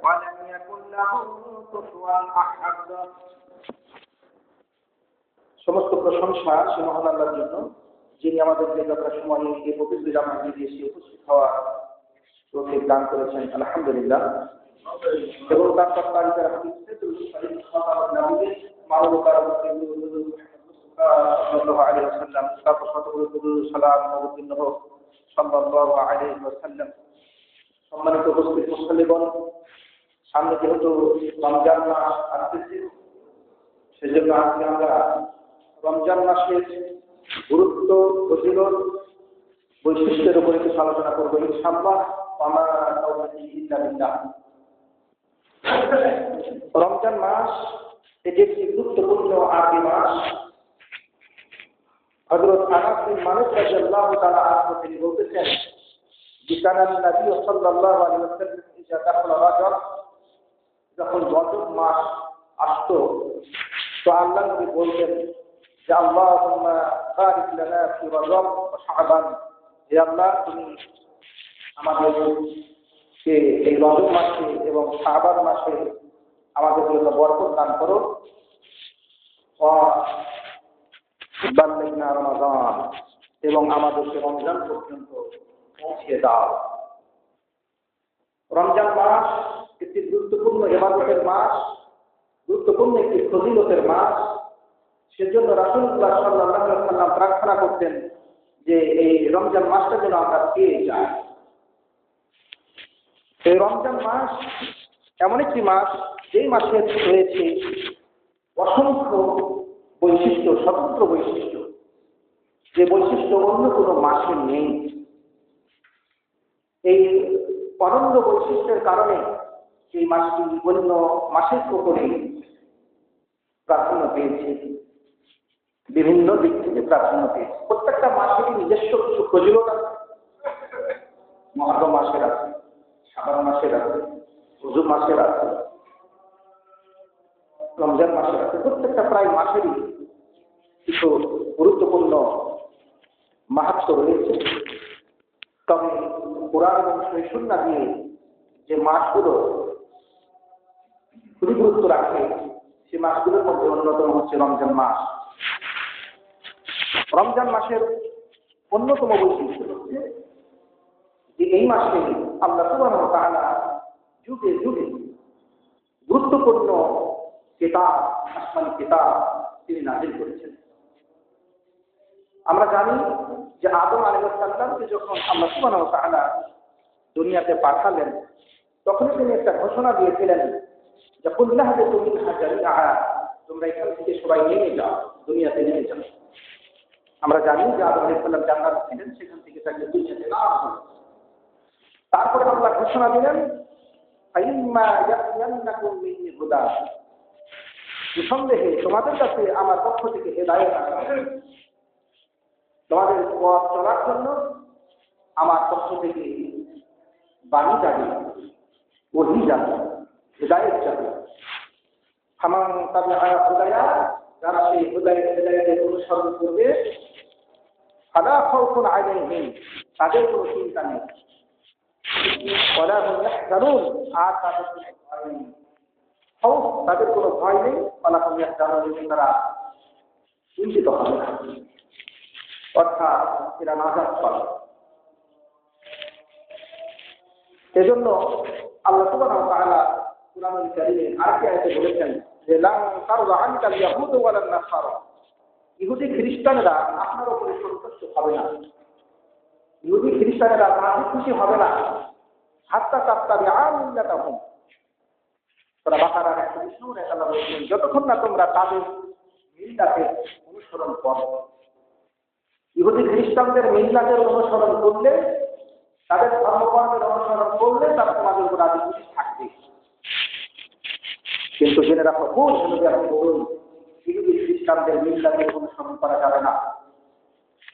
ولم يكن له كفوا أحد। সমস্ত প্রশংসা সে মহান আল্লাহর জন্য, যিনি আমাদেরকে যথাসময়ে এই পবিত্র জামাতে এসে উপস্থিত হওয়া তৌফিক দান করেছেন। আলহামদুলিল্লাহ। এবং তার সত্তারিতার হাদিসে নবীর মানবতার সাল্লাল্লাহু আলাইহি ওয়াসাল্লাম তারপর সালাম নবীর হোক সাল্লাল্লাহু আলাইহি ওয়াসাল্লাম। সম্মানিত উপস্থিত মুসল্লিগণ, সামনে যেহেতু রমজান মাস আসতেছে, সেজন্য আজকে আমরা রমজান মাসের গুরুত্ব, ফজিলত, বৈশিষ্ট্যের উপরে কিছু আলোচনা করবো ইনশাআল্লাহ। রমজান মাস এটি একটি গুরুত্বপূর্ণ আরবি মাস। হযরত আনাস বিন মালিক রাদিয়াল্লাহু তাআলা আনহু তিনি বলতেছেন যে কানা নবী সাল্লাল্লাহু আলাইহি ওয়াসাল্লাম ইজা দাখালা রাজব, যখন রজব মাস আসতো তো আল্লাহ নবী বলতেন যে আল্লাহুম্মা বারিক লানা ফি রজব ওয়া শাবান, হে আল্লাহ তুমি আমাদেরকে এই রজব মাসে এবং শাবান মাসে আমাদের জন্য বরকত দান করো। বাল্লিগনা রমাদান, এবং আমাদেরকে রমজান পর্যন্ত পৌঁছিয়ে দাও। রমজান মাস একটি গুরুত্বপূর্ণ ইবাদতের মাস, গুরুত্বপূর্ণ একটি ফজিলতের মাস। সেজন্য রাসূলুল্লাহ সাল্লাল্লাহু আলাইহি ওয়াসাল্লাম প্রার্থনা করতেন যে এই রমজান মাসটা যেন আমরা পেয়ে যাই। এই রমজান মাস এমন একটি মাস, যেই মাসে রয়েছে অসংখ্য বৈশিষ্ট্য, স্বতন্ত্র বৈশিষ্ট্য, যে বৈশিষ্ট্য অন্য কোনো মাসে নেই। এই অনন্য বৈশিষ্ট্যের কারণে এই মাসটি অন্য মাসের উপরে প্রাধান্য পেয়েছে, বিভিন্ন দিক থেকে প্রাধান্য পেয়েছে। প্রত্যেকটা মাসেরই নিজস্ব কিছু ফজিলত আছে। মুহররম মাসের আছে, শাবান মাসের আছে, রজব মাসের আছে, রমজান মাসের আছে। প্রত্যেকটা প্রায় মাসেরই কিছু গুরুত্বপূর্ণ মাহাত্ম্য রয়েছে। তবে কোরআন এবং সুন্নাহ দিয়ে যে মাসগুলো খুবই গুরুত্ব রাখে, সে মাসগুলোর মধ্যে অন্যতম হচ্ছে রমজান মাস। রমজান মাসের অন্যতম বৈশিষ্ট্য হচ্ছে যে এই মাসে আল্লাহ সুবহানাহু ওয়া তাআলা যুগে যুগে গুরুত্বপূর্ণ কিতাব, আসমানি কিতাব তিনি নাযিল করেছেন। আমরা জানি যে আদম আলাইহিস সালামকে যখন আল্লাহ সুবহানাহু ওয়া তাআলা দুনিয়াতে পাঠালেন, তখন তিনি একটা ঘোষণা দিয়েছিলেন যে কুল্লাহু মিনহা জামিআ, তোমরা এখান থেকে সবাই নেমে যাও, দুনিয়াতে নেমে যাও। আমরা জানি যে আদম আলাইহিস সালাম জান্নাতে ছিলেন, সেখান থেকে তাকে দুনিয়াতে নেওয়া হলো। তারপরে আল্লাহ ঘোষণা দিলেন ফাইম্মা ইয়াতিয়ান্নাকুম মিন্নি হুদা, নিঃসন্দেহে তোমাদের কাছে আমার পক্ষ থেকে হেদায়েত আসবে, তোমাদের পথ চলার জন্য আমার পক্ষ থেকে বাণী যাবে, ওহী যাবে, হেদায়েত যাবে। ফামান তাবিআ হুদায়া, যারা সেই হেদায়েতের অনুসরণ করবে, ফালা খাউফুন আলাইহিম, তাদের কোনো চিন্তা নেই, ওয়ালা হুম ইয়াহজানুন, আর তাদের কোনো ভয় নেই। খাউফ, তাদের কোনো ভয় নেই, ওয়ালা হুম ইয়াহজানুন, তারা চিন্তিত হবে না, অর্থাৎ এরা নাজাত পাবে। এজন্য আল্লাহ সুবহানাহু ওয়া তাআলা কুরআনুল কারীমে আরেকটি আয়াতে বলেছেন যে লান তারযা আনকাল ইয়াহুদ ওয়া লান নাসারা, ইহুদি খ্রিস্টানরা আপনার উপরে সন্তুষ্ট হবে না, ইহুদি খ্রিস্টানরা রাজি খুশি হবে না, হাত্তা তাত্তাবিআ মিল্লাতাহুম। সূরা বাকারার 120 নম্বর আয়াতে আল্লাহ বলেছেন যতক্ষণ না তোমরা তাদের মিল্লাতের অনুসরণ করো। ইহুদি খ্রিস্টানদের মিল্লাতের অনুসরণ করলে, তাদের ধর্মকর্মের অনুসরণ করলে তারা তোমাদের উপর রাজি খুশি থাকবে। কিন্তু জেনে রাখো, ভুল যদি আপনি বলুন ইহুদি খ্রিস্টানদের মিল্লাতের অনুসরণ করা যাবে না,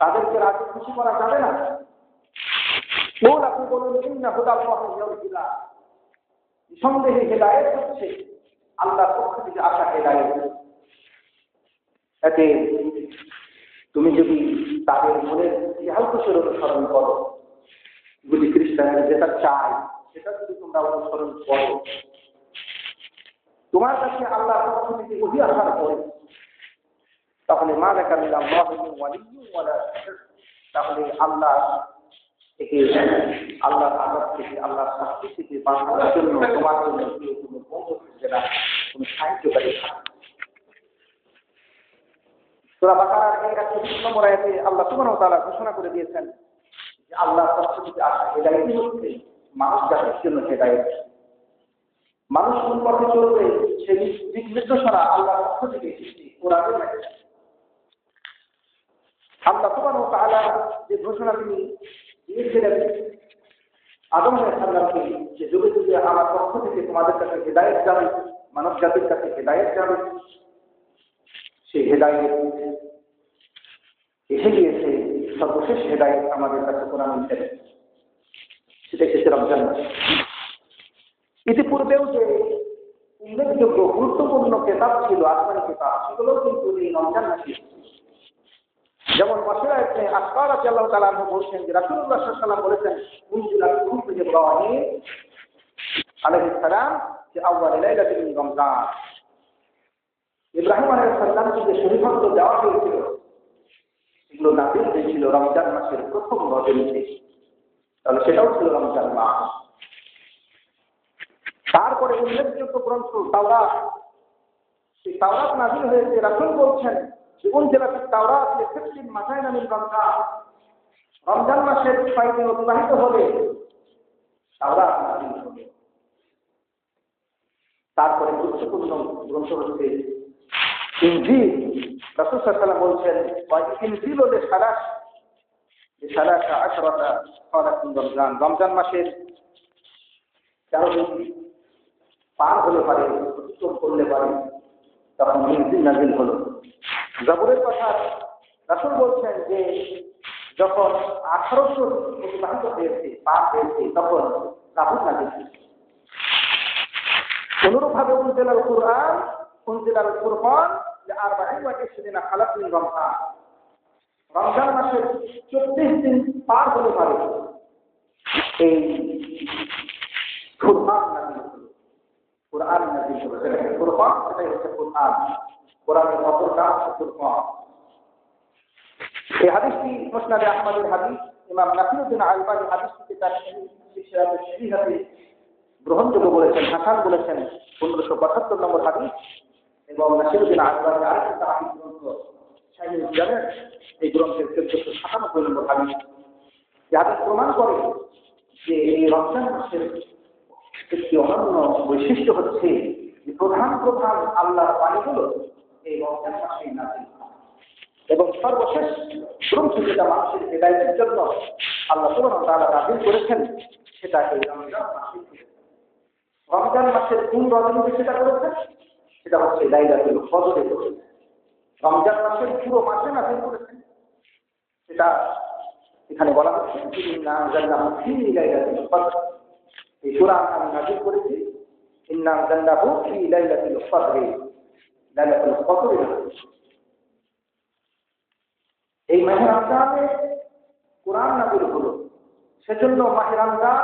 তাদেরকে রাজি খুশি করা যাবে না। ভুল আপনি বলুন ইন্না হুদাল্লাহি ইয়াহদিনা, নিঃসন্দেহে হেদায়েত হচ্ছে আল্লাহর পক্ষ থেকে আসা হেদায়েত। এতে তুমি যদি তাদের মনের ইহাল খুশির অনুসরণ করো, যদি খ্রিস্টানরা যেটা চায় সেটা যদি তোমরা অনুসরণ করো, তোমার কাছে আল্লাহর পক্ষ থেকে ওহী আসার পরে তাহলে মা লাকা মিনাল্লাহি মিন ওয়ালিয়্যিন ওয়ালা নাসীর, তাহলে আল্লাহ থেকে আল্লাহর আযাব থেকে আল্লাহর শাস্তি থেকে বাঁচার জন্য তোমার জন্য কোনো বন্ধু থাকবে না, কোনো সাহায্যকারী থাকবে না। সূরা বাকারার 124 নম্বর আয়াতে আল্লাহ সুবহানাহু ওয়া তাআলা ঘোষণা করে দিয়েছেন যে আল্লাহর পক্ষ থেকে আসা হেদায়েতই হচ্ছে মানুষ জাতির জন্য হেদায়েত। মানুষ কোন পথে চলবে সেই দিক নির্দেশনা আল্লাহর পক্ষ থেকে এসেছে কোরআনের মাধ্যমে। আল্লাহ সুবহানাহু ওয়া তাআলা যে ঘোষণা তিনি দিয়েছিলেন আদম আলাইহিস সালামকে, যে যুগে যুগে আমার পক্ষ থেকে তোমাদের কাছে হেদায়েত যাবে, মানব জাতির কাছে হেদায়েত যাবে, সেই হেদায়েত এসে গিয়েছে। সর্বশেষ হেদায়েত আমাদের কাছে কোরআন কারীম, সেটা এসেছে রমজান মাসে। ইতিপূর্বেও যে উল্লেখযোগ্য গুরুত্বপূর্ণ কিতাব ছিল, আসমানি কিতাব, সেগুলো কিন্তু এই রমজান মাসে। যেমন মাসিরা ইবনে আসকার রাদিয়াল্লাহু তাআলা আনহু বলছেন যে রাসূলুল্লাহ সাল্লাল্লাহু আলাইহি ওয়াসাল্লাম বলেছেন উনজিলা ফি ইব্রাহিম আলাইহিস সালাম যে আউয়াল লাইলাতিন মিন রমজান, ইব্রাহিম আলাইহিস সালামকে যে শরীফত্ব দেওয়া হয়েছিল এগুলো নাযিল হয়েছিল রমজান মাসের প্রথম রজনীতে, তাহলে সেটাও ছিল রমজান মাস। তারপরে উল্লেখযোগ্য গ্রন্থ তাওরাত, সেই তাওরাত নাযিল হয়েছে। রাসূল বলছেন জীবন জেলা তাওরাত লিখিত মাসাইনা মিন রমজান, রমজান মাসের 6 দিন অতিবাহিত হলে তাওরাত নাযিল হবে। তারপরে গুরুত্বপূর্ণ গ্রন্থ হচ্ছে ইনজিল। রাসূল সাল্লাল্লাহু আলাইহি ওয়াসাল্লাম বলছেন ওয়া ইনজিল হলে সালাসা আশরাতা সালাত মিন রমজান, রমজান মাসের 13 দিন পার হলে পারে, অতিক্রম করলে পারে, তখন ইনজিল নাযিল হলো। জবরের কথা রাসূল বলছেন যে যখন 1800 অতিবাহিত হয়েছে, পার হয়েছে, তখন জাবুর নাযিল হয়েছে। অনুরূপভাবে উনজিলাল কুরআন, উনজিলাল ফুরকান লি 24 দিন খালাত মিন রমজান, রমজান মাসের 24 দিন পার হলে পারে এই ফুরকান নাযিল হলো, কুরআন নাযিল হলো। সেটাকে ফুরকান, সেটাই হচ্ছে কুরআন, কোরআনের অপর নাম ফুরকান। এই হাদিসটি মুসনাদে আহমদের হাদিস, ইমাম নাসিরউদ্দিন আলবানী হাদিসটিকে তার সহিহাতে গ্রহণযোগ্য বলেছেন, হাসান বলেছেন, 1575 নম্বর হাদিস। এবং নাসিরউদ্দিন আলবানী আরেকটা হাদিস গ্রন্থ শাহীহুল জামি', এই গ্রন্থের 1497 নম্বর হাদিস। এই হাদিস প্রমাণ করে যে এই রমজান মাসের একটি অনন্য বৈশিষ্ট্য হচ্ছে যে প্রধান প্রধান আল্লাহর বাণীগুলো এই রমজান মাসেই নাযিল হয়। এবং সর্বশেষ গ্রন্থ যেটা মানুষের হেদায়েতের জন্য আল্লাহ সুবহানাহু ওয়া তাআলা নাযিল করেছেন সেটা এই রমজান মাসে। রমজান মাসের কোন রজনীতে সেটা করেছেন? সেটা হচ্ছে লাইলাতুল কদরে করেছেন। রমজান মাসের পুরো মাসে নাযিল করেছেন, সেটা এখানে বলা হচ্ছে ইন্না আনজালনাহু ফী লাইলাতুল কদর। এই সূরা আমি নাযিল করেছি ইন্না আনজালনাহু ফী লাইলাতুল কদর, লাইলাতুল কদরে। এই মাহে রমজানে কোরআন নাযিল হলো, সেজন্য মাহে রমজান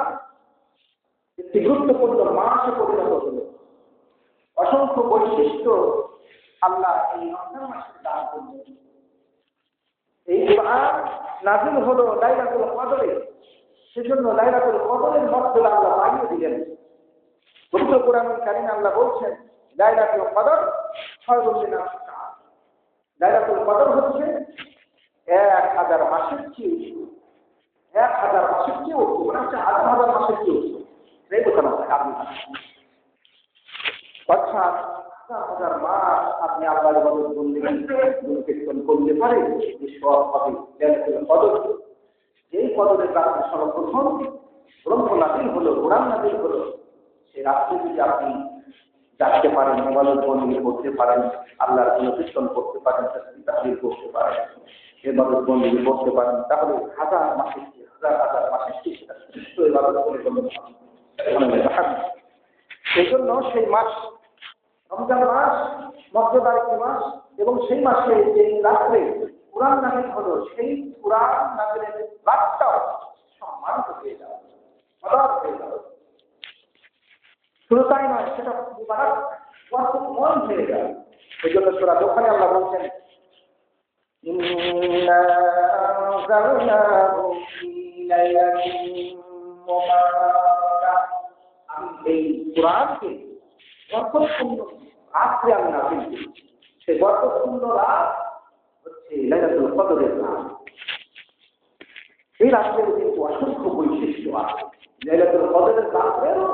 একটি গুরুত্বপূর্ণ মাসে পরিণত হলো। অসংখ্য বৈশিষ্ট্য আল্লাহ এই রমজান মাসে দান করলেন। এই কোরআন নাযিল হলো লাইলাতুল কদরে, সেজন্য লাইলাতুল কদরের মর্যাদা আল্লাহ বাড়িয়ে দিলেন। পবিত্র কোরআনুল কারীমে আল্লাহ বলছেন লাইলাতুল কদর খায়রুম মিন আলফি শাহর, লাইলাতুল কদর হচ্ছে 1000 মাসের চেয়ে, 1000 মাসের চেয়ে উত্তম, মানে হচ্ছে 1000 মাসের চেয়ে উত্তম। এই বোঝানো হয় আপনি, অর্থাৎ 1000 মাস আপনি আল্লাহর ইবাদত কীর্তন করলে পারে যে সব হবে লাইলাতুল কদর। যেই কদরের রাতে সর্বপ্রথম গ্রন্থ নাযিল হলো, কোরআন নাযিল হলো, সেই রাত্রে যদি আপনি জাগতে পারেন, ইবাদত বন্দেগী করতে পারেন, আল্লাহর কীর্তন করতে পারেন, তাসবিহ তাহলিল করতে পারেন, ইবাদত বন্দেগী করতে পারেন, তাহলে 1000 মাসের চেয়ে, 1000 মাসের চেয়ে সেটা শ্রেষ্ঠ ইবাদত বলে গণ্য হবে। এই জন্য সেই মাস রমজান মাস মর্যাদার একটি মাস, এবং সেই মাসে যে রাত্রে কোরআন নাযিল হলো, সেই কোরআন নাযিলের রাতটাও সম্মানিত হয়ে যাবে, মর্যাদা হয়ে যাবে। শুধু তাই নয়, সেটা মুবারক বরকতময় হয়ে যায়। এই জন্য সূরা দোকানে আল্লাহ বলছেন ইন্না আনজালনাহু ফী লাইলাতিন মুবারাকাহ, আমি এই কোরআনকে বরকতপূর্ণ রাত্রে আমি নাযিল করেছি। সেই বরকতপূর্ণ রাত হচ্ছে লাইলাতুল কদরের রাত। এই রাত্রের কিন্তু অসংখ্য বৈশিষ্ট্য আছে। লাইলাতুল কদরের রাত্রেরও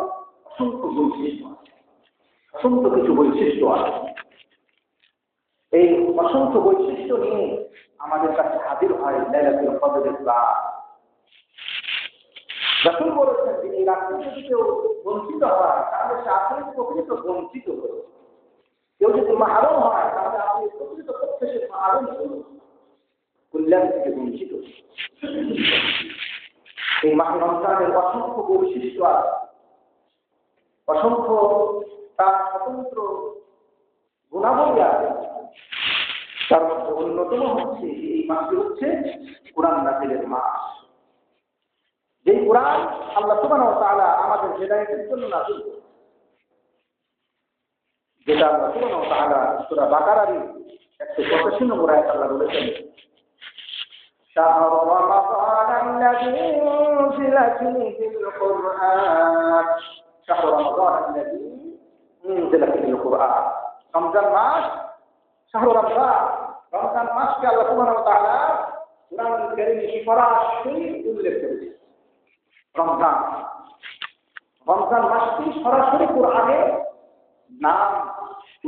অসংখ্য বৈশিষ্ট্য আছে, অসংখ্য কিছু বৈশিষ্ট্য আছে। এই অসংখ্য বৈশিষ্ট্য নিয়ে আমাদের কাছে হাজির হয় লাইলাতুল কদরের রাত। রাসূল বলেছেন যে এই রাত্রে যদি কেউ বঞ্চিত হয় তাহলে সে আসলে প্রকৃত বঞ্চিত হয়ে, কেউ যদি মাহরুম হয় তাহলে আপনি প্রকৃত পক্ষে সে মাহরুম কল্যাণ থেকে বঞ্চিত। এই মাহে রমজানের অসংখ্য বৈশিষ্ট্য আছে, অসংখ্য তার স্বতন্ত্র গুণাবলী আছে। তার মধ্যে অন্যতম হচ্ছে এই মাসটি হচ্ছে কোরআন নাযিলের মাস। যে কোরআন আল্লাহ সুবহানাহু ওয়া তাআলা আমাদের হেদায়েতের জন্য নাযিল করেছেন, যেটা আল্লাহ সুবহানাহু ওয়া তাআলা সূরা বাকারার 185 নম্বর আয়াতে আল্লাহ বলেছেন শাহরু রমাদানাল্লাযী উনজিলা ফীহিল কুরআন, শাহরু রমাদানাল্লাযী উনজিলা ফীহিল কুরআন, রমজান মাস, শাহরু রমজান, রমজান মাসকে আল্লাহ সুবহানাহু ওয়া তাআলা কোরআনুল কারীমে সরাসরি উল্লেখ করেছেন। রমজান মাসটি সরাসরি কোরআনে নাম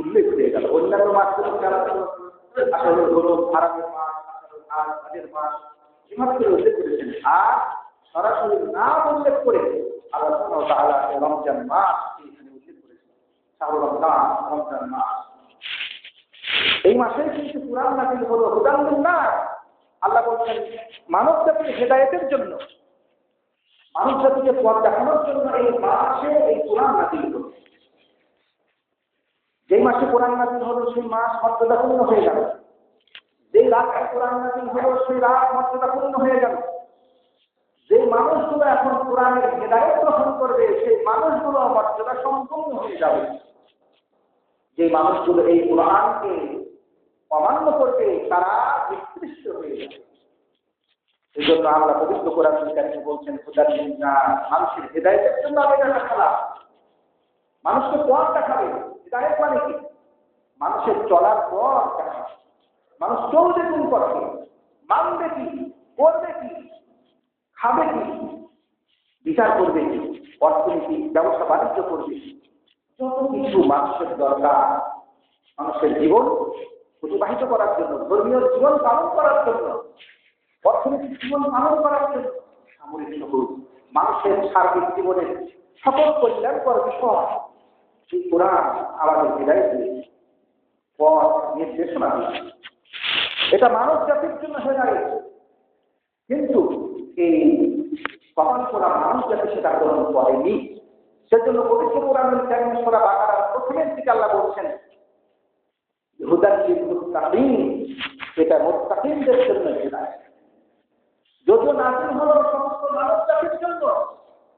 উল্লেখ হয়ে গেল। অন্যান্য মাসগুলো আসলে হলো আরবের মাস, আরবের মাস, এভাবে করে উল্লেখ করেছেন। আর সরাসরি নাম উল্লেখ করে আল্লাহ সুবহানাহু ওয়া তাআলা রমজান মাসকে এখানে উল্লেখ করেছেন, শাহরু রমজান, রমজান মাস। এই মাসে কিন্তু কোরআন নাযিল হলো হুদান লিন-নাস। আল্লাহ বলছেন মানব জাতির হেদায়েতের জন্য, মানব জাতিকে পথ দেখানোর জন্য এই মাসে এই কোরআন নাযিল হলো। যেই মাসে কোরআন নাযিল হলো সেই মাস মর্যাদাপূর্ণ হয়ে গেল। যেই রাতে কোরআন নাযিল হলো সেই রাত মর্যাদাপূর্ণ হয়ে গেল। যে মানুষগুলো এখন কোরআনের হেদায়েত গ্রহণ করবে সেই মানুষগুলো মর্যাদা সম্পন্ন হয়ে যাবে। যে মানুষগুলো এই কোরআনকে অমান্য করবে তারা নিকৃষ্ট হয়ে যাবে। এই জন্য আল্লাহ পবিত্র কোরআনুল কারীমে বলছেন হুদান লিন-নাস, মানুষের হেদায়েতের জন্য আমি এটা দেখালাম। মানুষকে পথ দেখাবে। হেদায়েত মানে কি? মানুষের চলার পথ দেখাবে। মানুষ চলবে কোন পথে, মানবে কি, করবে কি, খাবে কি, বিচার করবে কি, অর্থনীতি ব্যবসা বাণিজ্য করবে কি, যত কিছু মানুষের দরকার মানুষের জীবন অতিবাহিত করার জন্য, ধর্মীয় জীবন পালন করার জন্য, অর্থনৈতিক জীবন পালন করার জন্য, সামরিক সকল মানুষের সার্বিক জীবনের সকল কল্যাণকর বিষয় এই কোরআন আমাদের হেদায়েত দিয়েছে, পথ নির্দেশনা দিয়েছে। এটা মানব জাতির জন্য হেদায়েত। কিন্তু এই কখন করা মানুষ জাতি সেটা গ্রহণ করেনি। সেজন্য পবিত্র কোরআনুল কারীমে সূরা বাকারার প্রথমের দিকে আল্লাহ বলছেন হুদান লিল-মুত্তাকিন, এটা মুত্তাকিনদের জন্য হেদায়েত। যদিও নাযিল হলো সমস্ত মানব জাতির জন্য,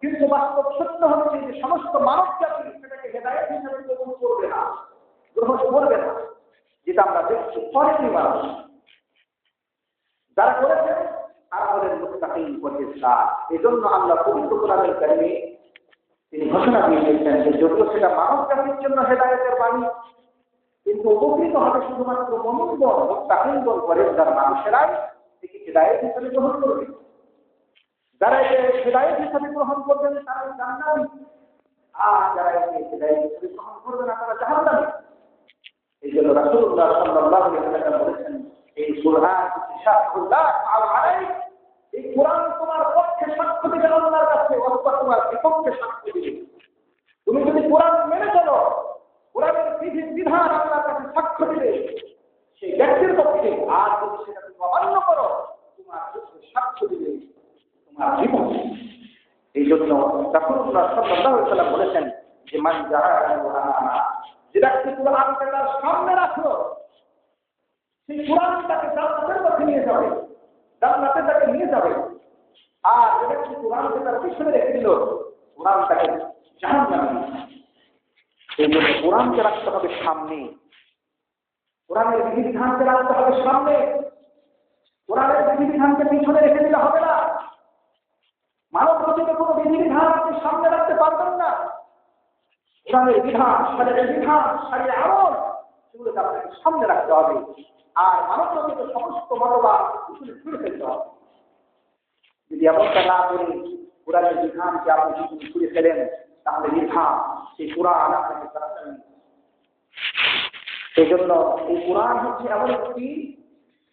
কিন্তু বাস্তব সত্য হচ্ছে যে সমস্ত মানব জাতি সেটাকে হেদায়েত হিসেবে গ্রহণ করবে না, গ্রহণ করবে না। যেটা আমরা দেখছি অনেকই মানুষ যারা করেছেন তারা হলেন মুত্তাকিন পরহেজগার। এই জন্য আল্লাহ পবিত্র কোরআনুল কারীমে তিনি ঘোষণা দিয়ে দিয়েছেন যে যদিও সেটা মানব জাতির জন্য হেদায়েতের বাণী, কিন্তু উপকৃত হবে শুধুমাত্র মুমিনগণ, মুত্তাকিনগণ, পরহেজগার মানুষেরাই একে হেদায়েত হিসেবে গ্রহণ করবে। যারা একে হেদায়েত হিসেবে গ্রহণ করবেন তারা জান্নাতি, আর যারা একে হেদায়েত হিসেবে গ্রহণ করবে না তারা জাহান্নামী। এই জন্য রাসূলুল্লাহ সাল্লাল্লাহু আলাইহি ওয়াসাল্লাম বলেছেন এই কোরআন শাহরুল্লাহ আলাইক, এই কোরআন তোমার পক্ষে সাক্ষ্য দিবে আল্লাহর কাছে, অথবা তোমার বিপক্ষে সাক্ষ্য দিবে। তুমি যদি কোরআন মেনে চলো, কোরআনের বিধান আল্লাহর কাছে সাক্ষ্য দিবে সেই ব্যক্তির পক্ষে, আর যদি সেটা তুমি অমান্য করো তোমার সাক্ষ্য দিবে তোমার বিপক্ষে। এই জন্য রাসূলুল্লাহ সাল্লাল্লাহু আলাইহি ওয়াসাল্লাম বলেছেন যে মান জাআলা, যে ব্যক্তি কোরআনকে তার সামনে রাখলো সেই কোরআন তাকে জান্নাতের পথে নিয়ে যাবে, জান্নাতে তাকে নিয়ে যাবে। আর যে ব্যক্তি কোরআনকে তার পিছনে রেখে দিল কোরআন তাকে জাহান্নামে নিয়ে যাবে। এই জন্য কোরআনকে রাখতে হবে সামনে, কোরআনের বিধিবিধানকে রাখতে হবে সামনে, কোরআনের বিধিবিধানকে পিছনে রেখে দিলে হবে না। মানব রচিত কোনো বিধিবিধান আপনি সামনে রাখতে পারবেন না। কোরআনের বিধান, শরীয়তের বিধান, শরীয়তের আমল, সেগুলোকে আপনাকে সামনে রাখতে হবে। আর মানব রচিত সমস্ত মতবাদ পিছনে ছুড়ে ফেলতে হবে। যদি এমনটা না করে কোরআনের বিধানকে আপনি যদি ছুড়ে ফেলেন, তাহলে বিধান সেই কোরআন আপনাকে চালাতে হবে। সেই জন্য এই কোরআন হচ্ছে এমন একটি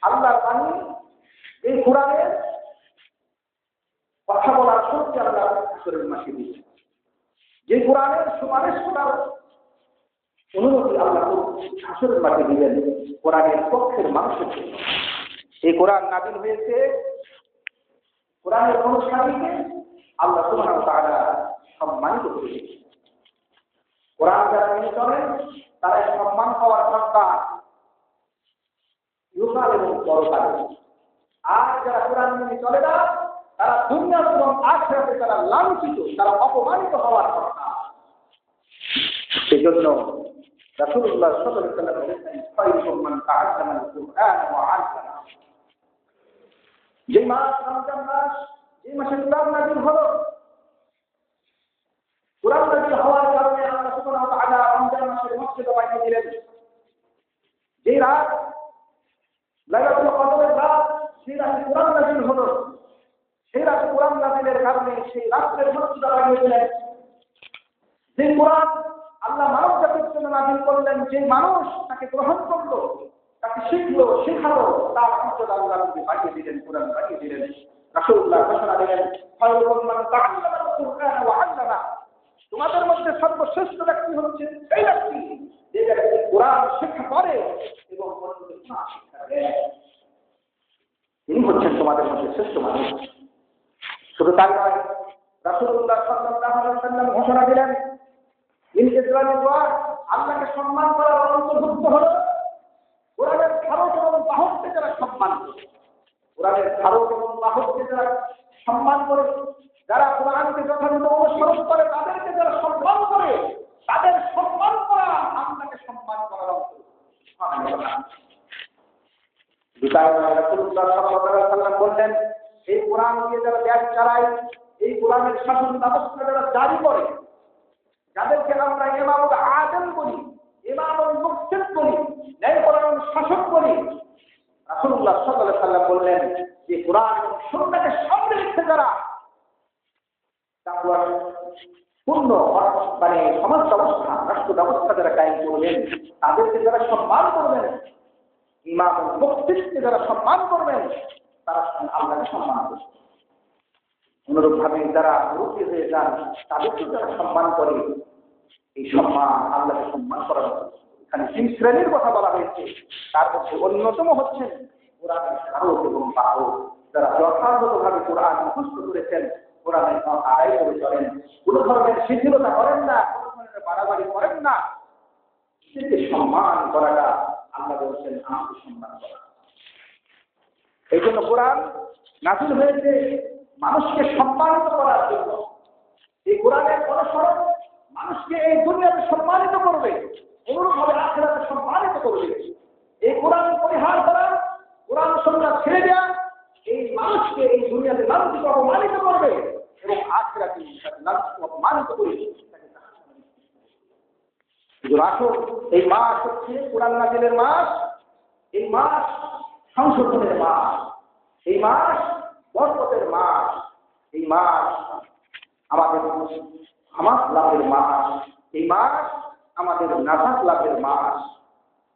আল্লাহর বাণী, এই কোরআনের কথা বলার শক্তি আল্লাহ হাসরের মাসে দিয়েছে। যে কোরআনের সুপারিশ করার অনুমতি আল্লাহ হাসরের মাসে দিলেন কোরআনের পক্ষের মানুষের জন্য। এই কোরআন নাযিল হয়েছে, কোরআনের অনুসারীকে আল্লাহ সুবহানাহু ওয়া তাআলা সম্মানিত করেছেন। কোরআন যারা মেনে চলেন তারা সম্মান পাওয়ার হকদার ইহকাল এবং পরকালে। আর যারা কোরআন মেনে চলে না তারা দুনিয়া এবং আখিরাতে তারা লাঞ্ছিত, তারা অপমানিত হওয়ার হকদার। সেজন্য রাসূলুল্লাহ সাল্লাল্লাহু আলাইহি ওয়াসাল্লাম বলেছেন, খায়রুকুম মান তাআল্লামাল কুরআন ওয়া 'আল্লামা। যে মাস রমজান মাস, যে মাসে কোরআন নাযিল হলো, কোরআন নাযিল হওয়ার কারণে আল্লাহ সুবহানাহু ওয়া তাআলা রমজান মাসের মর্যাদা বাড়িয়ে দিলেন। যে রাত লাইলাতুল কদরের রাত, সেই রাতে কোরআন নাযিল হলো, সেই রাতে কোরআন নাযিলের কারণে সেই রাতের মর্যাদা বাড়িয়ে দিলেন। যে কোরআন আল্লাহ মানব জাতির জন্য নাযিল করলেন, যে মানুষ তাকে গ্রহণ করলো, তাকে শিখলো, শেখালো, তার মর্যাদা আল্লাহ বাড়িয়ে দিলেন, কোরআন বাড়িয়ে দিলেন। রাসূলুল্লাহ ঘোষণা দিলেন, খায়রুকুম মান তাআল্লামাল কুরআন ওয়া 'আল্লামা। তোমাদের মধ্যে সর্বশ্রেষ্ঠ ব্যক্তি হচ্ছে সেই ব্যক্তি যে ব্যক্তি কোরআন শিক্ষা করে এবং অন্যকে শিক্ষা দেয়। তিনি হচ্ছেন তোমাদের মধ্যে শ্রেষ্ঠ মানুষ। শুধু তাই নয়, রাসূলুল্লাহ সাল্লাল্লাহু আলাইহি ওয়াসাল্লাম ঘোষণা দিলেন, আল্লাহকে সম্মান করার অন্তর্ভুক্ত হল কোরআনের ধারক এবং বাহককে যারা সম্মান করে, কোরআনের ধারক এবং বাহককে যারা সম্মান করে, যারা কোরআনকে যথাযথ অনুসরণ করে, তাদেরকে যারা সম্মান করে, তাদের সম্মান করা আল্লাহকে সম্মান করার অন্তর্ভুক্ত। বললেন, এই কোরআন দিয়ে যারা দেশ চালায়, এই কোরআনের শাসন ব্যবস্থা যারা জারি করে, যাদেরকে আমরা ইমামুল আদল বলি, ইমামুল মুকসিত বলি, ন্যায়পরায়ণ শাসক বলি, রাসূলুল্লাহ সাল্লাল্লাহু আলাইহি ওয়াসাল্লাম বললেন যে কোরআন এবং সুন্নাহকে সামনে রেখে যারা তাকওয়ার পূর্ণ মানে সমাজ ব্যবস্থা, রাষ্ট্র ব্যবস্থা যারা কায়েম করবেন, তাদেরকে যারা সম্মান করবেন, ইমামুল মুকসিতকে যারা সম্মান করবেন, তারা আল্লাহকে সম্মান করবেন। অনুরূপভাবে যারা মুরব্বী হয়ে যান, তাদেরকে যারা সম্মান করে, এই সম্মান আল্লাহকে সম্মান করার মতো। এখানে 3 শ্রেণীর কথা বলা হয়েছে, তার মধ্যে অন্যতম হচ্ছেন কোরআনের ধারক এবং বাহক, যারা যথাযথভাবে কোরআন মুখস্থ করেছেন, কোরআনের কথা আদায় করে চলেন, কোনো ধরনের শিথিলতা করেন না, কোনো ধরনের বাড়াবাড়ি করেন না। সেকে সম্মান করাটা আল্লাহ বলছেন আমাকে সম্মান করা। এই জন্য কোরআন নাযিল হয়েছে মানুষকে সম্মানিত করার জন্য। এই কোরআনের অনুসরণ মানুষকে এই দুনিয়াতে সম্মানিত করবে, অনুরূপভাবে আখিরাতে সম্মানিত করবে। এই কোরআন পরিহার করা, কোরআন সুন্নাহ ছেড়ে দেওয়া, এই মানুষকে এই দুনিয়াতে লাঞ্ছিত অপমানিত করবে এবং আখিরাতে লাঞ্ছিত অপমানিত করবে। আসুন, এই মাস হচ্ছে কোরআন নাযিলের মাস, এই মাস সংশোধনের মাস, এই মাস বরকতের মাস, এই মাস আমাদের হামাস লাভের মাস, এই মাস আমাদের নাজাত লাভের মাস।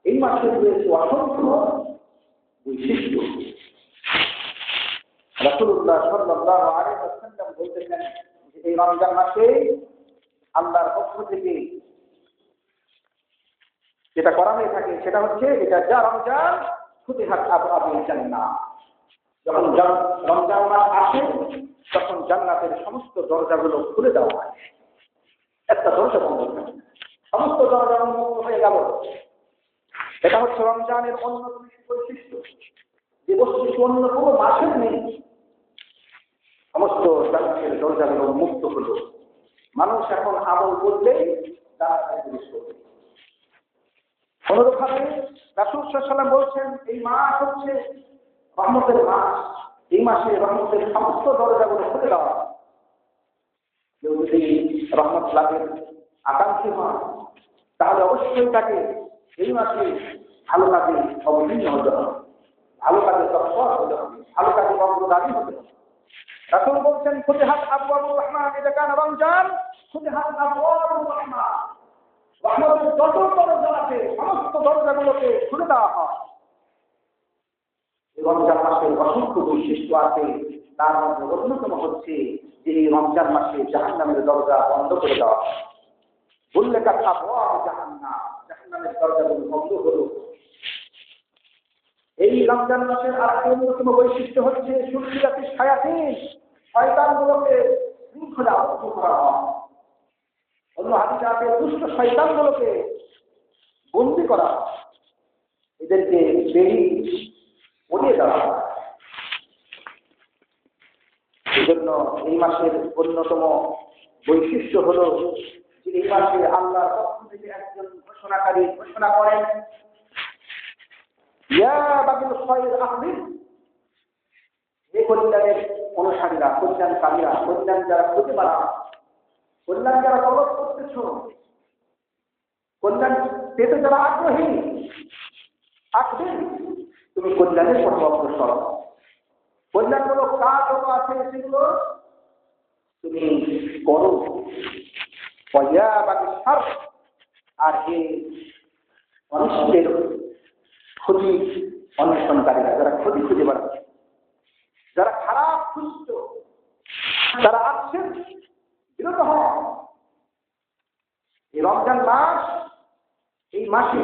এই মাসে রয়েছে অসংখ্য বৈশিষ্ট্য। রাসূলুল্লাহ সাল্লাল্লাহু আলাইহি ওয়াসাল্লাম বলতেছেন যে এই রমজান মাসে আল্লাহর পক্ষ থেকে যেটা করা হয়ে থাকে সেটা হচ্ছে এটা যা রমজান ফুতিহাত আবওয়াবুল জান্নাহ। যখন রমজান মাস আসে তখন জান্নাতের সমস্ত দরজাগুলো খুলে দেওয়া হয়, একটা দরজা বন্ধ থাকে, সমস্ত দরজা উন্মুক্ত হয়ে গেল। এটা হচ্ছে রমজানের অন্যতম বৈশিষ্ট্য, যে বৈশিষ্ট্য অন্য কোনো মাসের নেই। সমস্ত জান্নাতের দরজাগুলো উন্মুক্ত হলো, মানুষ এখন আমল করলেই জান্নাতে প্রবেশ করবে। অনুরূপভাবে রাসূল সাল্লাল্লাহু আলাইহি ওয়াসাল্লাম বলছেন এই মাস হচ্ছে রহমতের মাস, এই মাসে রহমতের সমস্ত দরজাগুলো খুলে দেওয়া। কেউ যদি রহমত লাভের আকাঙ্ক্ষী হয় তাহলে অবশ্যই তাকে এই মাসে ভালো কাজে অবতীর্ণ হতে হবে, ভালো কাজে তৎপর হতে হবে, ভালো কাজে অগ্রগামী হতে হবে। রাসূল বলছেন ফুতিহাত আবওয়াবুর রহমান, ইযা কানা রমজান ফুতিহাত আবওয়াবুর রহমান, রহমতের যত দরজা আছে সমস্ত দরজাগুলোকে খুলে দেওয়া হয়। রমজান মাসের অসংখ্য বৈশিষ্ট্য আছে, তার মধ্যে অন্যতম হচ্ছে যে এই রমজান মাসে জাহান্নামের দরজা বন্ধ করে দেওয়া হয়। বললে কথা জাহান্নাম, জাহান্নামের দরজাগুলো বন্ধ হলো। এই রমজান মাসের আরেকটি অন্যতম বৈশিষ্ট্য হচ্ছে সুলসিলাতি শায়াতিন, শয়তানগুলোকে শৃঙ্খলে আবদ্ধ করা হয়। অন্য হাদিসে আছে দুষ্ট শয়তানগুলোকে বন্দী করা হয়, এদেরকে বেড়ি পরিয়ে দেওয়া হয়। এই জন্য এই মাসের অন্যতম বৈশিষ্ট্য হল যে এই মাসে আল্লাহর পক্ষ থেকে একজন ঘোষণাকারী ঘোষণা করেন, ইয়া বাগিল খায়র আহমিন, হে কল্যাণের অনুসারীরা, কল্যাণকামীরা, কল্যাণ যারা খুঁজে বেড়াও, কল্যাণ যারা তলব করতেছ, কল্যাণ পেতে যারা আগ্রহী, আগ্রহী তুমি কল্যাণের পথে অগ্রসর। কল্যাণমূলক কাজ যত আছে সেগুলো তুমি করো। পয়া বাকি সার, আর এ অনিষ্টের ক্ষতি অন্বেষণকারীরা, যারা ক্ষতি খুঁজে বেড়াচ্ছে, যারা খারাপ সুস্থ, যারা আসছেন বিরত হন। এই রমজান মাস, এই মাসে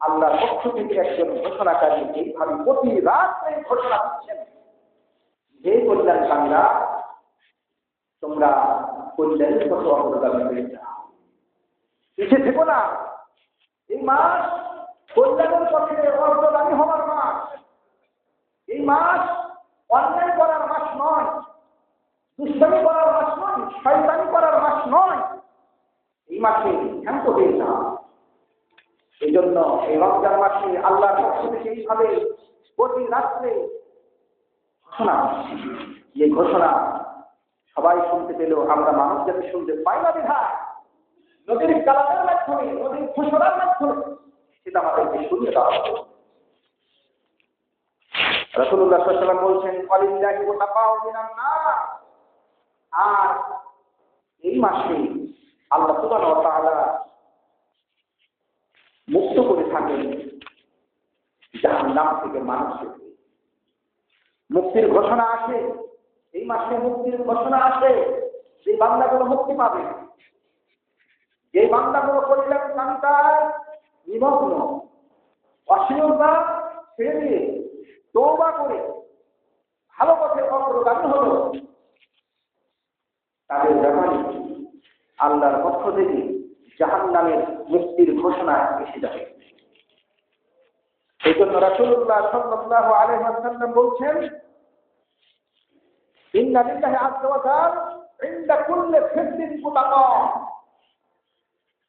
আল্লাহর পক্ষ থেকে একজন ঘোষণাকারী এইভাবে প্রতি রাত্রে ঘোষণা দিচ্ছেন, হে কল্যাণকামীরা, তোমরা কল্যাণের পথে অগ্রগামী হয়ে যাও, পিছিয়ে থেকো না। এই মাস কল্যাণের পথে অগ্রগামী হওয়ার মাস। এই মাস অন্যায় করার মাস নয়, দুষ্টামি করার মাস নয়, শয়তানি করার মাস নয়। এই মাসে ক্ষান্ত হয়ে যাও। এই জন্য এই রমজান মাসে আল্লাহর পক্ষ থেকে এইভাবে প্রতি রাত্রে ঘোষণা, যে ঘোষণা সবাই শুনতে পেলেও আমরা মানুষ যাতে শুনতে পাই না বিধায় নদীর কালামের মাধ্যমে, নদীর ঘোষণার মাধ্যমে সেটা আমাদেরকে শুনিয়ে দেওয়া হবে। রাসূলুল্লাহ সাল্লাল্লাহু আলাইহি ওয়াসাল্লাম বলছেন, ওয়ালিল্লাহি মুতাকাউ মিনান নার, আর এই মাসে আল্লাহ সুবহানাহু ওয়া তাআলা মুক্ত করে থাকেন জাহান্নাম থেকে মানুষকে। মুক্তির ঘোষণা আসে এই মাসে, মুক্তির ঘোষণা আসে। যে বান্দাগুলো মুক্তি পাবে, যে বান্দাগুলো কল্যাণকামিতায় নিমগ্ন, অশ্লীলতা ছেড়ে দিয়ে তওবা করে ভালো পথে অগ্রগামী হলো, তাদের ব্যাপারে আল্লাহর পক্ষ থেকে জাহান্নামের মুক্তির ঘোষণা এসে যাবে। এই জন্য রাসূলুল্লাহ সাল্লাল্লাহু আলাইহি ওয়াসাল্লাম বলছেন, ইন্না লিল্লাহি আযজা ওয়া জাল ইনদা কুল্লি ফিরদিন মুতাকা,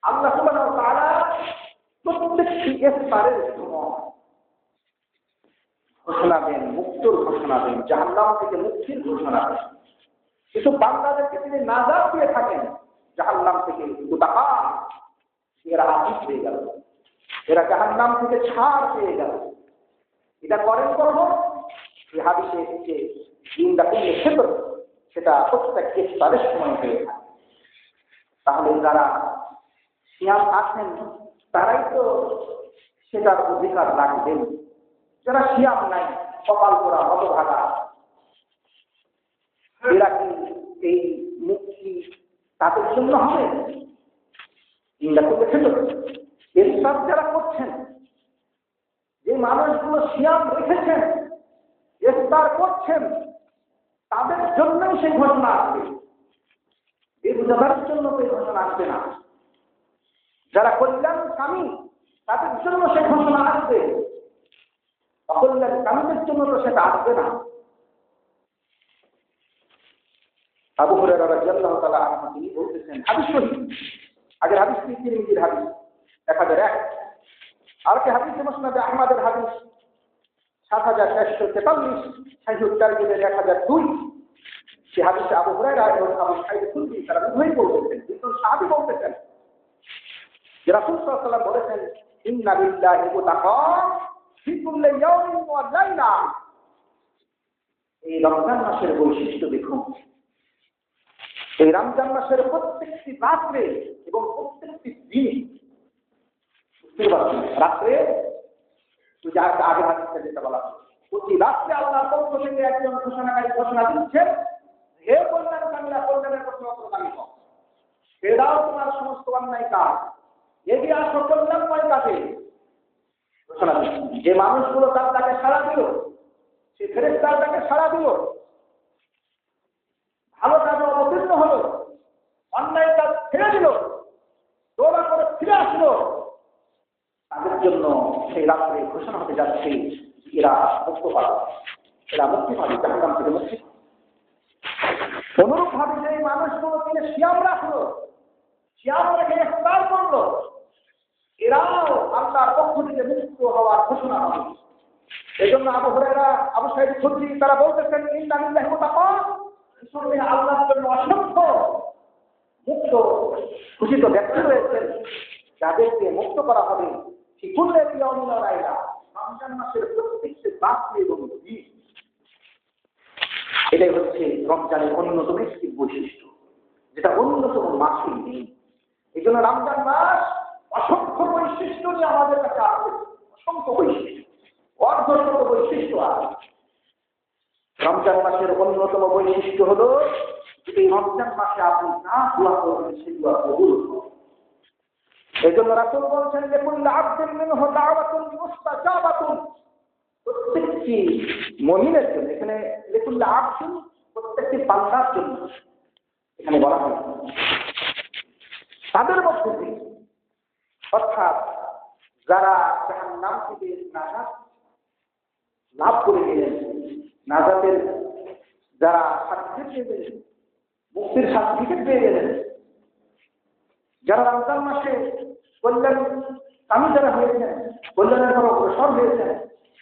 আল্লাহ সুবহানাহু ওয়া তাআলা প্রত্যেকটি ইফতারের সময় ঘোষণা দেন, মুক্তির ঘোষণা দেন, জাহান্নাম থেকে মুক্তির ঘোষণা দেন। কিন্তু বান্দাদেরকে তিনি নাজাত দিয়ে থাকেন জাহান্নাম থেকে। মুতাকা, এরা আযীব হয়ে গেল, এরা জাহান্নাম থেকে ছাড় পেয়ে গেল। এটা করেন কখন? এই হাদিসে এসেছে ইনদা কুল্লি ফিতর, সেটা প্রত্যেক ইফতারের সময় হয়ে থাকে। তাহলে যারা সিয়াম আছেন তারাই তো সেটার অধিকার রাখবেন। যারা সিয়াম নাই, কপাল পোড়া, হতভাগা, এরা কি এই মুক্তি তাদের জন্য হবে? ইনদা কুল্লি ফিতর, ইফতার যারা করছেন, যে মানুষগুলো সিয়াম রেখেছেন, ইফতার করছেন, তাদের জন্যই সেই ঘোষণা আসবে। এই রোজাদারের জন্য সেই ঘোষণা আসবে না। যারা কল্যাণকামী তাদের জন্য সেই ঘোষণা আসবে, অকল্যাণকামীদের জন্য তো সেটা আসবে না। আবু হুরায়রা রাদিয়াল্লাহু তাআলা আনহু তিনি বলতেছেন, হাদিস শরীফ, আগের হাদিস তিরমিজির হাদিস 1001, আর কি হাদিসে মুসনাদে আহমদের হাদিস ৭,৪৪৩, সাহিহ তারগিবের ১,০০২। সে হাদিসে আবু হুরায়রা এবং আবু সাঈদ খুদরি তারা উভয়ই বলতেছেন, কিন্তু সাহাবী বলতেছেন যে রাসূল সাল্লাল্লাহু আলাইহি ওয়াসাল্লাম বলেছেন, ইন্না লিল্লাহি মুতাকা ফি কুল্লি ইয়াউমিন ওয়া লাইলা। এই রমজান মাসের বৈশিষ্ট্য দেখুন। এই রমজান মাসের প্রত্যেকটি রাত্রে এবং প্রত্যেকটি দিন, রাত্রে আগে হাদিসে যেটা বলা হয়, প্রতি রাত্রে আল্লাহর পক্ষ থেকে একজন ঘোষণাকারী ঘোষণা দিচ্ছেন, হে কল্যাণকামীরা, কল্যাণের পথে অগ্রগামী হও, ছেড়ে দাও তোমার সমস্ত অন্যায় কাজ, এগিয়ে আসো কল্যাণময় কাজে। ঘোষণা দিচ্ছেন। যে মানুষগুলো তার তাকে সাড়া দিল, সে ফেরেশতার তাকে সাড়া দিল, ভালো কাজে অবতীর্ণ হলো, অন্যায় কাজ ছেড়ে দিল, তোবা করে ফিরে আসলো, তাদের জন্য সেই রাত্রে ঘোষণা হতে যাচ্ছে এরা মুক্ত পাবে, এরা মুক্তি পাবে, জাহান্নাম থেকে মুক্তি। অনুরূপ ভাবে যে মানুষগুলো তিনি সিয়াম রাখলো, সিয়াম রেখে ইফতার করলো, এরাও আল্লাহর পক্ষ থেকে মুক্ত হওয়ার ঘোষণা হবে। এই জন্য আবু হুরায়রা, আবু সাঈদ খুদরি তারা বলতেছেন, ইন্না লিল্লাহি মুতাকা, আসলে আল্লাহর জন্য অসংখ্য মুক্ত ঘোষিত ব্যক্তি রয়েছেন যাদেরকে মুক্ত করা হবে। রমজান মাসের প্রত্যেকটি রাত্রি এবং দিন, এটাই হচ্ছে রমজানের অন্যতম একটি বৈশিষ্ট্য, যেটা অন্যতম মাসের দিন। এই জন্য রমজান মাস অসংখ্য বৈশিষ্ট্য নিয়ে আমাদের কাছে আছে, অসংখ্য বৈশিষ্ট্য, অর্ধশত বৈশিষ্ট্য আছে। রমজান মাসের অন্যতম বৈশিষ্ট্য হলো এই রমজান মাসে আপনি না দোয়া করবেন, সেই দোয়া কবুল হবে। এই জন্য রাসূল বলছেন, লিকুল্লি আবদিন মিনহু দাওয়াতুন মুস্তাজাবাতুন, প্রত্যেকটি মুমিনের জন্য, এখানে লিকুল্লি আবদিন প্রত্যেকটি বান্দার জন্য এখানে বলা হয়, তাদের মধ্যে থেকে, অর্থাৎ যারা জাহান্নাম থেকে নাজাত লাভ করে গেলেন, নাজাতের যারা সার্টিফিকেট পেয়ে গেলেন, মুক্তির সার্টিফিকেট পেয়ে গেলেন, যারা রমজান মাসে কল্যাণ কামী যারা হয়েছেন, কল্যাণের পর অগ্রসর হয়েছেন,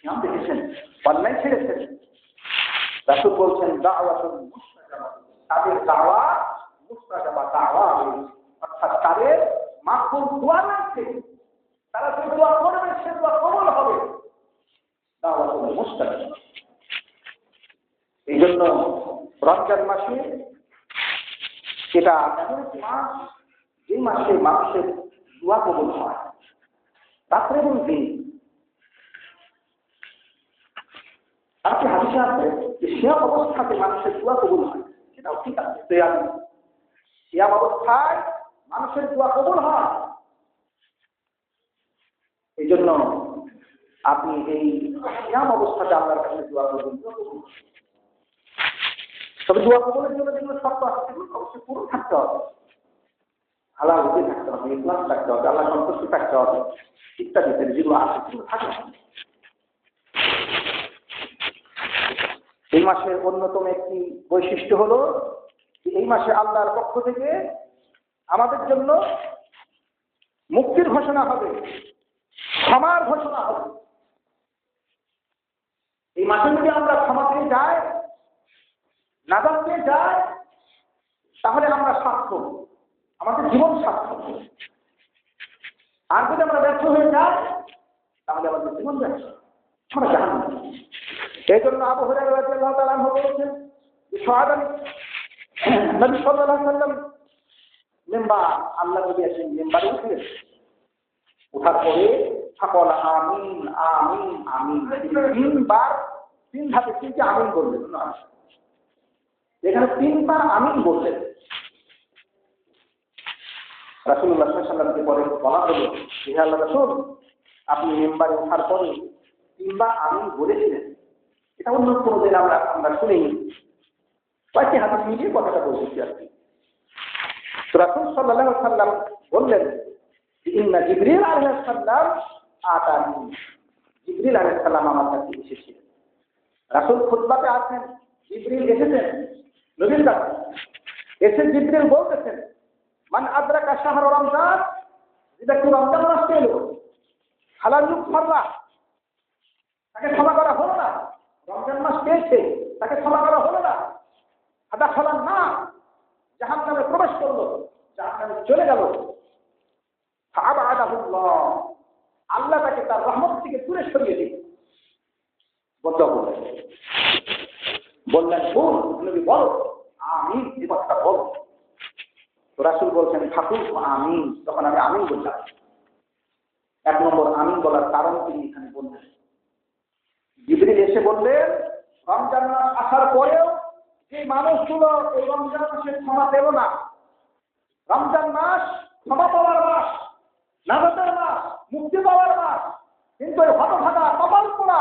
নাম দেখেছেন, অন্যায় ছেড়েছেন, রাসূল বলছেন দাওয়াতুল মুস্তাজাবা, তাদের দাওয়া মুস্তাজাবা দাওয়া, অর্থাৎ তাদের মাকবুল দোয়া রয়েছে, তারা যে দোয়া করবে সে দোয়া কবুল হবে, দাওয়াতুল মুস্তাজাবা। এই জন্য রমজান মাসে এটা এমন একটি মাস, যে মাসে মানুষের দোয়া কবুল হয়, রাত্রে এবং দিন। আর কি হাদিসে আছে যে সিয়াম অবস্থাতে মানুষের দোয়া কবুল হয়, সেটাও ঠিক আছে। সিয়াম অবস্থায় মানুষের দোয়া কবুল হয়। এই জন্য আপনি এই সিয়াম অবস্থাতে আল্লাহর কাছে দোয়া করবেন, তবে দোয়া কবুলের জন্য যেগুলো শর্ত আছে সেগুলো অবশ্যই পুরো থাকতে হবে, আল্লাহ রুজি থাকতে হবে, ইখলাস থাকতে হবে, আল্লাহ সন্তুষ্টি থাকতে হবে, ইত্যাদি যেগুলো আছে সেগুলো থাকতে হবে। এই মাসের অন্যতম একটি বৈশিষ্ট্য হলো এই মাসে আল্লাহর পক্ষ থেকে আমাদের জন্য মুক্তির ঘোষণা হবে, ক্ষমার ঘোষণা হবে। এই মাসে যদি আমরা ক্ষমা পেয়ে যাই, নাজাত পেয়ে যাই, তাহলে আমরা সার্থক, আমাদের জীবন সার্থক। আর যদি আমরা ব্যর্থ হয়ে যাই, তাহলে আমাদের জীবন ব্যর্থ, আমরা জাহান্নামে। এই জন্য আবু হুরায়রা রাদিয়াল্লাহু তাআলা আনহু বলেছেন যে নবী সাল্লাল্লাহু আলাইহি ওয়াসাল্লাম মেম্বার, আল্লাহ নবী আসেন মেম্বারে উঠলেন, ওঠার পরে সকল আমিন আমিন আমিন তিনবার, তিন ধাপে তিনটে আমিন বললেন। এখানে তিনবার আমিন বললেন। রাসূলুল্লাহ সাল্লাল্লাহু আলাইহি ওয়াসাল্লামকে পরে বলা হলো, হে আল্লাহর রাসূল, আপনি মেম্বারে ওঠার পরে তিনবার আমিন বলেছিলেন, এটা অন্য কোনো দিন আমরা শুনিনি। কয়েকটি হাদিস মিলিয়ে কথাটা বলতেছি আর কি। তো রাসূল সাল্লাল্লাহু আলাইহি ওয়াসাল্লাম বললেন, ইন্না জিবরিল আলাইহিস সালাম আতানি, জিবরিল আলাইহিস সালাম আমার কাছে এসেছিলেন। রাসূল খুতবাতে আছেন, জিবরিল এসেছেন নবীর কাছে, এসে জিবরিল বলতেছেন, মান আদরাকা শাহর রমজান, যেটা কি রমজান মাস পেল, হালাল যুগ মারলা, তাকে ক্ষমা করা হলো না। রমজান মাস পেয়েছে, তাকে ক্ষমা করা হলো না। হাদা খালান না, জাহান্নামে প্রবেশ করলো, জাহান্নামে চলে গেল। আল্লাহ তাকে তার রহমত থেকে দূরে সরিয়ে দিল। বললেন বল, নবী বলো আমিন, এই কথাটা বল। তো রাসূল বলছেন ঠাকুর আমিন। তখন আমি আমিন বললাম। 1 নম্বর আমিন বলার কারণ তিনি এখানে বললেন। জিবরিল এসে বললেন রমজান মাস আসার পরেও যে মানুষগুলো এই রমজান মাসে ক্ষমা পেল না, রমজান মাস ক্ষমা পাওয়ার মাস, নাজাতের মাস, মুক্তি পাওয়ার মাস, কিন্তু এই হতভাগা কপাল পোড়া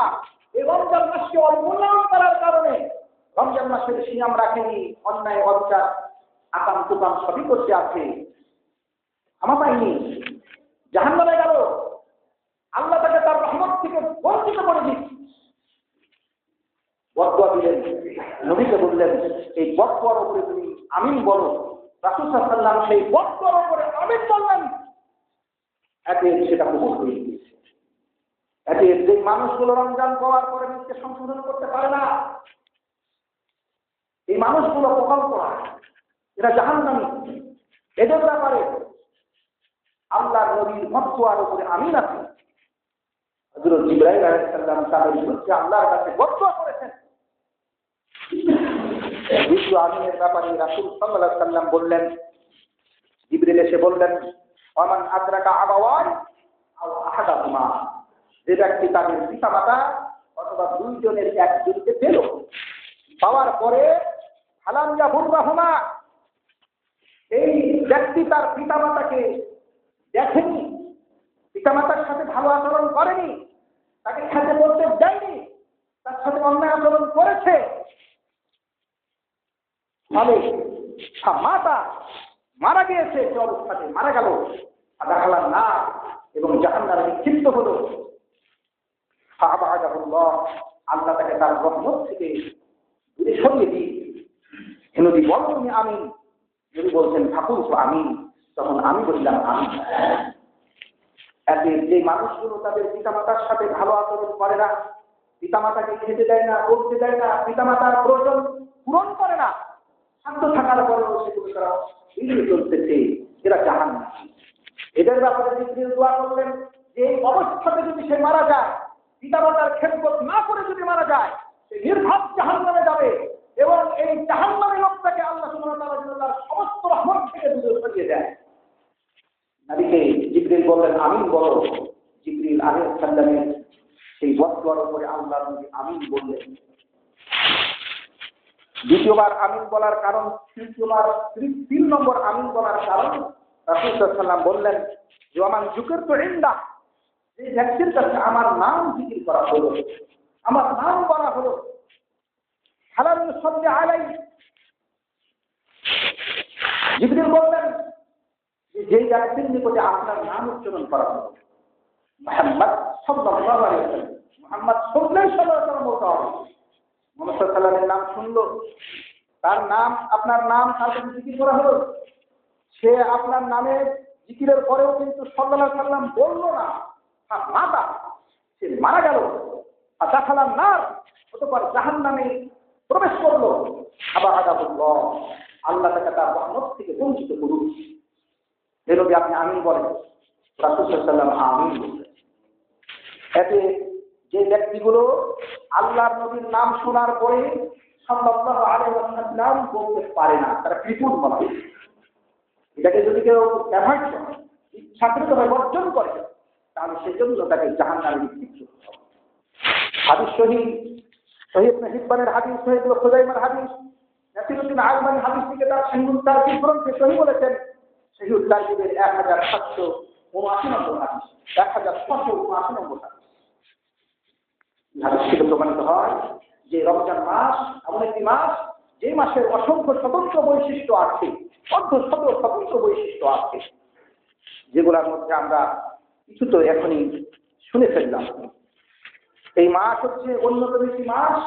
এই রমজান মাসকে অবমূল্যায়ন করার কারণে রমজান মাসের সিয়াম রাখেনি, অন্যায় অত্যাচার আকাম তুকাম সবই করতে আছে, ক্ষমা পাইনি, জাহান্নামে গেল। আল্লাহ তাকে তার রহমত থেকে বঞ্চিত করে দিচ্ছে। বদদুয়া দিলেন, নবীকে বললেন এই বদদুয়ার উপরে তুমি আমিন বলো। রাসূল সাল্লাল্লাহু আলাইহি ওয়াসাল্লাম সেই বদদুয়ার উপরে আমিন বললেন। এতে সেটা কবুল হয়ে গিয়েছে। এতে যে মানুষগুলো রমজান পাওয়ার পরে নিজেকে সংশোধন করতে পারে না, এই মানুষগুলো কপাল পোড়া, এরা জাহান্নামী। এদের ব্যাপারে আল্লাহর নবীর বদদুয়ার উপরে আমিন আছে। হযরত জিবরাইল আলাইহিস সালাম তার বিরুদ্ধে আল্লাহর কাছে বদদুয়া করেছেন। দ্বিতীয় আমিনের ব্যাপারে রাসূল সাল্লাল্লাহু আলাইহি ওয়াসাল্লাম বললেন, জিবরিল এসে বললেন ওমান আদরাকা আবাওয়ান আও আহাদাহুমা, যে ব্যক্তি তাদের পিতামাতা অথবা দুইজনের একজনকে পেল, পাওয়ার পরে হালাম ইয়াহুররাহুমা, এই ব্যক্তি তার পিতামাতাকে দেখেনি, পিতামাতার সাথে ভালো আচরণ করেনি, তাকে খেতে বলতে দেয়নি, তার সাথে অন্যায় আচরণ করেছে, ফলে মাতা মারা গিয়েছে, সে অবস্থাতে মারা গেল, আদাহালার না এবং জাহান্নামে নিক্ষিপ্ত হলো। আল্লাহ তাকে তার রহমত থেকে দূরে সরিয়ে দিই। নবী বল তুমি আমিন। নবী বলছেন ঠাকুর আমিন। তখন আমি বললাম আমিন। এতে যে মানুষগুলো তাদের পিতামাতার সাথে ভালো আচরণ করে না, পিতামাতাকে খেতে দেয় না, পড়তে দেয় না, পিতামাতার প্রয়োজন পূরণ করে না, শান্ত থাকার পরেও সেগুলো তারা এড়িয়ে চলতেছে, এরা জাহান্নামী। এদের ব্যাপারে জিবরিল দোয়া করলেন যে এই অবস্থাতে যদি সে মারা যায়, পিতামাতার খেদমত না করে যদি মারা যায়, সে নির্ঘাত জাহান্নামে যাবে এবং এই জাহান্নামী লোকটাকে আল্লাহ সুবহানাহু ওয়া তাআলা তার সমস্ত রহমত থেকে দূরে সরিয়ে দেয়। নবীকে জিবরিল বললেন আমিন বলো। জিবরিল আলাইহিস সালামের সেই বদদুয়ার উপরে আল্লাহ নবী আমিন বললেন। দ্বিতীয়বার আমিন বলার কারণ, তিন নম্বর আমিন বলার কারণ রাসূল সাল্লাল্লাহু আলাইহি ওয়াসাল্লাম বললেন যে আমান যুকিরতু ইনদা, যে ব্যক্তির কাছে আমার নাম জিকির করা হলো, আমার নাম বলা হলো, হালাল ইউসাল্লি আলাইহি, জিবরিল বললেন যে ব্যক্তির নিকটে আপনার নাম উচ্চারণ করা হলো, মুহাম্মদ সাল্লাল্লাহু আলাইহি ওয়াসাল্লাম, মুহাম্মদ সাল্লাল্লাহু আলাইহি ওয়াসাল্লাম বলতে হবে। মুহাম্মদ সাল্লাল্লাহু আলাইহি ওয়াসাল্লামের নাম শুনলো, তার নাম আপনার নাম তার কাছে জিকির করা হলো, সে আপনার নামে জিকিরের পরেও কিন্তু সাল্লাল্লাহু আলাইহি ওয়াসাল্লাম বললো না, মাতা সে মারা গেল, দাখালান নার, অতঃপর জাহান্নামে প্রবেশ করলো। আবাদাহুল্লাহ, আল্লাহ তাকে তার রহমত থেকে বঞ্চিত করুন। এই নবী আপনি আমিন বলেন। রাসূল সাল্লাল্লাহু আলাইহি ওয়াসাল্লাম আমিন বললেন। এতে যে ব্যক্তিগুলো আল্লাহর নবীর নাম শোনার পরে সাল্লাল্লাহু আলাইহি ওয়াসাল্লাম বলতে পারে না, তারা কৃপণ বলা হয়। এটাকে যদি কেউ অ্যাভয়েড করে, ইচ্ছাকৃতভাবে বর্জন করে, তাহলে সেজন্য তাকে জাহান্নামে নিক্ষিপ্ত করতে হবে। হাদিস সহিহ ইবনে হিব্বানের হাদিস, সহিহ ইবনে খুজাইমার হাদিস, নাসিরুদ্দিন আলবানী হাদিস থেকে তার সহিহুল তারগিব গ্রন্থে সহিহ বলেছেন। সহিহুল তারগিবের 1779 নম্বর হাদিস, 1679 নম্বর হাদিস। হাদিস থেকে প্রমাণিত হয় যে রমজান মাস এমন একটি মাস, যে মাসের অসংখ্য স্বতন্ত্র বৈশিষ্ট্য আছে, স্বতন্ত্র বৈশিষ্ট্য আছে, যেগুলোর মধ্যে আমরা কিছু তো এখনই শুনে ফেললাম। এই মাস হচ্ছে অন্যতম একটি মাস,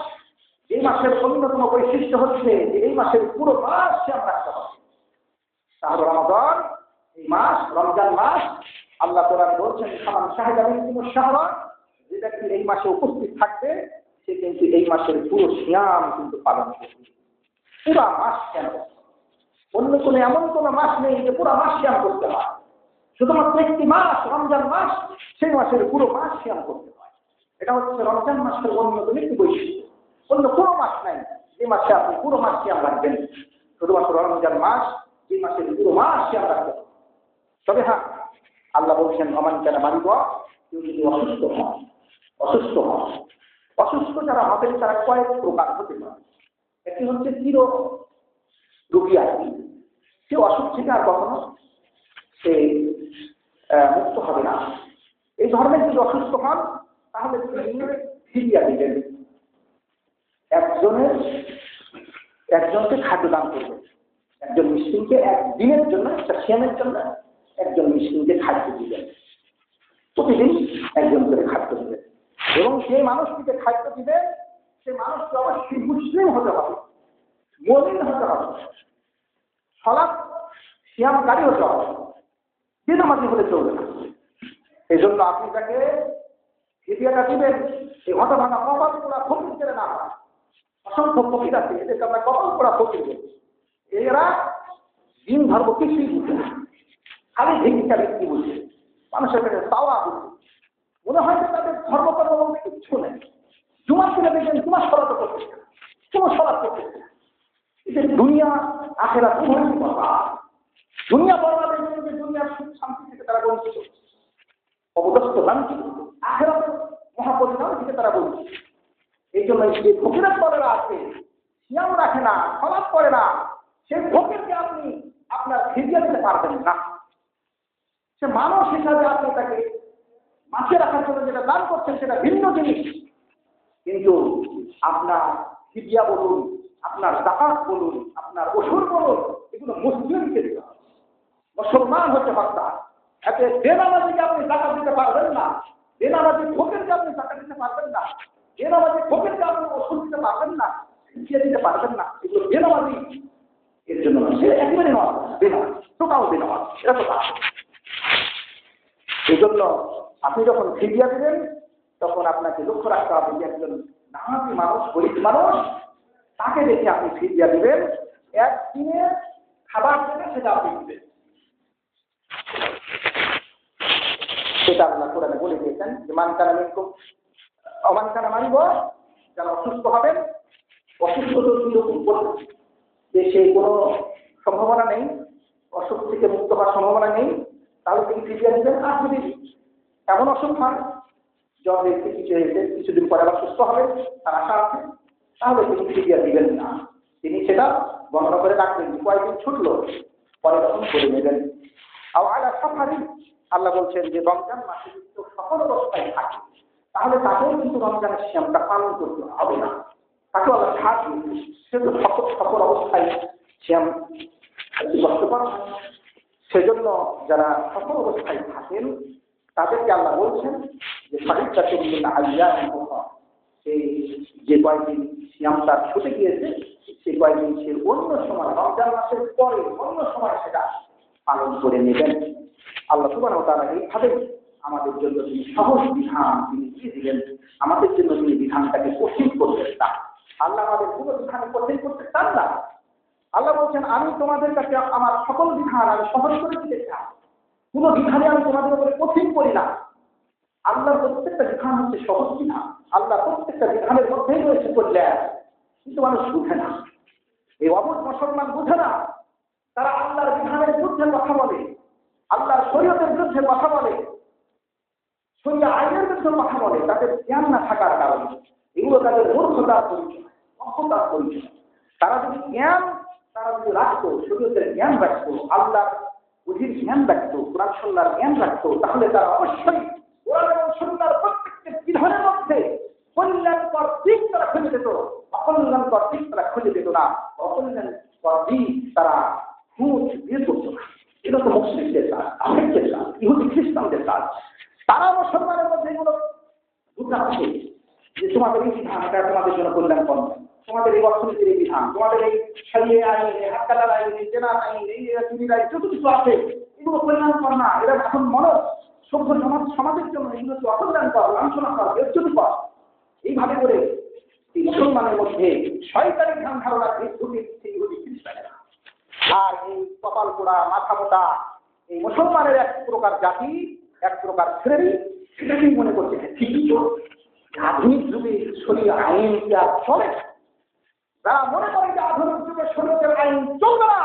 এই মাসের অন্যতম বৈশিষ্ট্য হচ্ছে যে এই মাসের পুরো মাস আমরা রাখতে হবে। তাহলে রমজান, এই মাস, রমজান মাস আল্লাহ কোরআন বলছেন সামান শাহিদা মিনকুমুশ শাহরা, যে ব্যক্তি এই মাসে উপস্থিত থাকবে সে কিন্তু এই মাসের পুরো সিয়াম কিন্তু পালন করবে। পুরা মাস কেন? অন্য কোনো এমন কোনো মাস নেই যে পুরা মাস সিয়াম করতে হয়। শুধুমাত্র একটি মাস রমজান মাস, সেই মাসের পুরো মাস সিয়াম করতে হয়। এটা হচ্ছে রমজান মাসের অন্যতম একটি বৈশিষ্ট্য। অন্য কোনো মাস নাই যে মাসে আপনি পুরো মাস সিয়াম রাখবেন। শুধুমাত্র রমজান মাস, যে মাসের পুরো মাস সিয়াম রাখবেন। তবে হ্যাঁ, আল্লাহ বলছেন অমান কেন মানিব, কেউ যদি অসুস্থ যারা হবেন তারা কয়েক প্রকার হতে পারে। একটি হচ্ছে চির রোগী আর কি, সে অসুখ থেকে আর কখনো সে মুক্ত হবে না। এই ধরনের যদি অসুস্থ হন তাহলে তিনি ফিরিয়া দিবেন, একজনকে খাদ্য দান করবেন। একজন মিসকিনকে একদিনের জন্য, একটা সিয়ামের জন্য একজন মিসকিনকে খাদ্য দিবেন। প্রতিদিন একজন করে খাদ্য দিবেন, এবং সেই মানুষটিকে খাদ্য দিবেন সে মানুষকে অবশ্যই মুসলিম হতে হবে, মুমিন হতে হবে, সালাত সিয়ামকারী হতে হবে, বেনামাজি হলে চলবে না। এই জন্য আপনি তাকে ফিদিয়াটা দিবেন, এই হতভাঙা কপাল পোড়া ফকির করে না হয়। অসংখ্য ফকির আছে, এদেরকে আমরা কপাল পোড়া ফকির বলি। এরা দিন ধর্ম কিছুই বুঝে না, খালি ভিক্ষা বিক্রি বুঝে, মানুষের কাছে চাওয়া বুঝে। মনে হয় যে তাদের ধর্মকর্ম বলতে কিচ্ছু নেই। জুমার দিনে দেখবেন জুমার সলাতে করতেছে না, কোনো সলাৎ করতেছে না। এদের দুনিয়া আখেরাত উভয়ই কথা। দুনিয়া বর্বাদের জন্য দুনিয়ার সুখ শান্তি থেকে তারা বঞ্চিত, অবদস্ত লাঞ্ছিত, আখেরাতের মহাপরিণাম থেকে তারা বঞ্চিত। এই জন্য যে ফকিরের দলেরা আছে, সিয়াম রাখে না, সলাৎ করে না, সেই ফকিরকে আপনি আপনার ফিরিয়ে দিতে পারবেন না। সে মানুষ হিসাবে আপনি তাকে মাছে রাখার জন্য যেটা দান করছেন সেটা ভিন্ন জিনিস, কিন্তু আপনার ফিদিয়া বলুন, আপনার যাকাত বলুন, আপনার ওষুধ বলুন, এগুলো মুসলিমকে দিতে হবে। মুসলমান হতে পারতাম এতে বেনামাজিকে আপনি যাকাত দিতে পারবেন না, বেনামাজি ফকিরকে আপনি যাকাত দিতে পারবেন না, বেনামাজি ফকিরকে আপনি ওষুধ দিতে পারবেন না, ফিদিয়া দিতে পারবেন না। এগুলো বেনামাজি এর জন্য সে একেবারে নয়, বেনামাজি, টোটাল বেনামাজি, এটা তো তা। এই জন্য আপনি যখন ফিদিয়া দিবেন তখন আপনাকে লক্ষ্য রাখতে হবে যে একজন নামাজি মানুষ, গরিব মানুষ, তাকে দেখে আপনি ফিদিয়া দিবেন। একদিনের খাবার দেবে সেটা আপনি দিবেন। সেটা আল্লাহ কোরআনে বলে দিয়েছেন যে মানকানা মিনকুম অমানকানা মানিব, যারা অসুস্থ হবেন, অসুস্থ যে সেই কোনো সম্ভাবনা নেই, অসুখ থেকে মুক্ত হওয়ার সম্ভাবনা নেই, তাহলে তিনি ফিরিয়ে দিবেন। আর যদি এমন অসুখ হয়, জ্বর হয়েছে, কিছু হয়েছে, কিছুদিন পরে আবার সুস্থ হবে তার আশা আছে, তাহলে তিনি ফিরিয়ে দিবেন না, তিনি সেটা বন্ধ করে রাখবেন। কয়েকদিন ছুটলো পরে তখন করে নেবেন। আল্লাহ বলছেন যে রমজান মাসে কিন্তু সকল অবস্থায় থাকে, তাহলে তাকেও কিন্তু রমজানের সিয়ামটা পালন করতে হবে না, তাকেও আল্লাহ ছাড় দিয়েছে, সে তো সকল অবস্থায় সিয়াম করতে পারে। সেজন্য যারা সকল অবস্থায় থাকেন তাদেরকে আল্লাহ বলছেন যে সাহিত্যা চলবে না আলিয়া, সেই যে কয়েকদিন সিয়ামটা ছুটে গিয়েছে সেই কয়েকদিন সে অন্য সময় রমজান মাসের পরে অন্য সময় সেটা পালন করে নেবেন। আল্লাহ সুবহানাহু ওয়া তাআলা এইভাবে আমাদের জন্য তিনি সহজ বিধান তিনি দিয়ে দিলেন, আমাদের জন্য তিনি বিধানটাকে কঠিন করতেন না। আল্লাহ আমাদের পুরো বিধান কঠিন করতে চান না। আল্লাহ বলছেন আমি তোমাদের কাছে আমার সকল বিধান আমি সহজ করে দিতে চাই, কোনো বিধানে আমি তোমাদের উপরে কঠিন করি না। আল্লাহর প্রত্যেকটা বিধান হচ্ছে সহজ বিধান, আল্লাহ প্রত্যেকটা বিধানের মধ্যেই রয়েছে কল্যাণ, কিন্তু মানুষ বুঝে না। এই অবুঝ মুসলমান বুঝে না, তারা আল্লাহর বিধানের বিরুদ্ধে কথা বলে, আল্লাহর শরীয়তের বিরুদ্ধে কথা বলে, শরীয়ত আইনের বিরুদ্ধে কথা বলে, তাদের জ্ঞান না থাকার কারণে। এগুলো তাদের মূর্খতার পরিচয়, অজ্ঞতার পরিচয়। তারা যদি রাখতো, শরীয়তের জ্ঞান রাখতো, আল্লাহর বুঝির জ্ঞান রাখতো, কোরআন সুন্নাহর জ্ঞান রাখতো, তাহলে তারা অবশ্যই কোরআন এবং সুন্নাহর প্রত্যেকটি বিধানের মধ্যে কল্যাণকর দিক তারা খুঁজে পেত, অকল্যাণকর দিক তারা খুঁজে পেত না, অকল্যাণকর দিক তারা খুঁজ বের করতো না। এটা তো মুসলিমদের কাজ, কাফেরদের কাজ, ইহুদি খ্রিস্টানদের কাজ। তারা মুসলমানের মধ্যে এগুলো ঢুকাচ্ছে যে তোমাদের এই বিধান এটা তোমাদের জন্য কল্যাণকর, তোমাদের এই অর্থনীতির এই বিধান, তোমাদের এই সারিয়ে আইন, হাতকাটার আইন, জেনার আইন, এই চুরির আইন, যত কিছু আছে এগুলো কল্যাণকর না, এরা এখন সভ্য সমাজের জন্য এগুলো অকল্যাণকর, লাঞ্ছনাকর, বেজ্জতিকর। এইভাবে করে এই মুসলমানের মধ্যে শয়তানি ধ্যান ধারণা খ্রিস্টানেরা আর এই কপাল পোড়া মাথা মোটা এই মুসলমানের এক প্রকার জাতি, এক প্রকার শ্রেণী, সেটাকেই মনে করছে ঠিকই তো আধুনিক যুগে শরীর আইন কি আর চলে। তারা মনে করে যে আধুনিক যুগে শরীরের আইন চলবে না।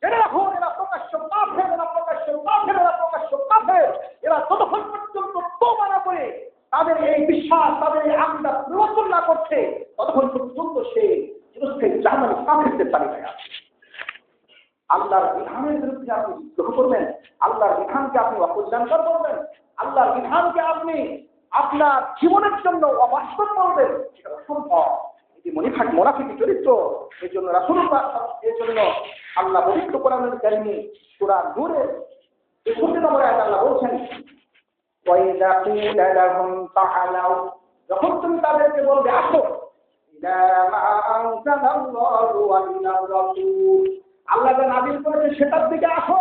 জেনে রাখুন, এরা প্রকাশ্য কাফের, এরা প্রকাশ্য কাফের, এরা প্রকাশ্য কাফের। এরা যতক্ষণ পর্যন্ত তওবা না করে তাদের এই বিশ্বাস, তাদের এই আকীদা পরিবর্তন না করছে, ততক্ষণ পর্যন্ত সে জাহান্নামী কাফেরদের তালিকায় আছে। আল্লাহর বিধানের বিরুদ্ধে আপনি বিদ্রোহ করবেন, আল্লাহর বিধানকে আপনি অকল্যাণকর করবেন, আল্লাহর বিধানকে আপনি আপনার জীবনের জন্য অবাস্তব করবেন, সেটা অসম্ভব। এটি মুনাফিকি চরিত্র। এই জন্য রাসূলুল্লাহ এর জন্য আল্লাহ পবিত্র কোরআনের কারিমে সূরা নূরের ৬৩ নম্বর আয়াতে আল্লাহ বলছেন, ওয়াইযা কিলা লাহুম তাআলাউ, যখন তুমি তাদেরকে বলবে আসো, ইলা মা আনজালাল্লাহু ওয়া ইলার রাসূল, আল্লাহ যা নাযিল করেছে সেটার দিকে আসো,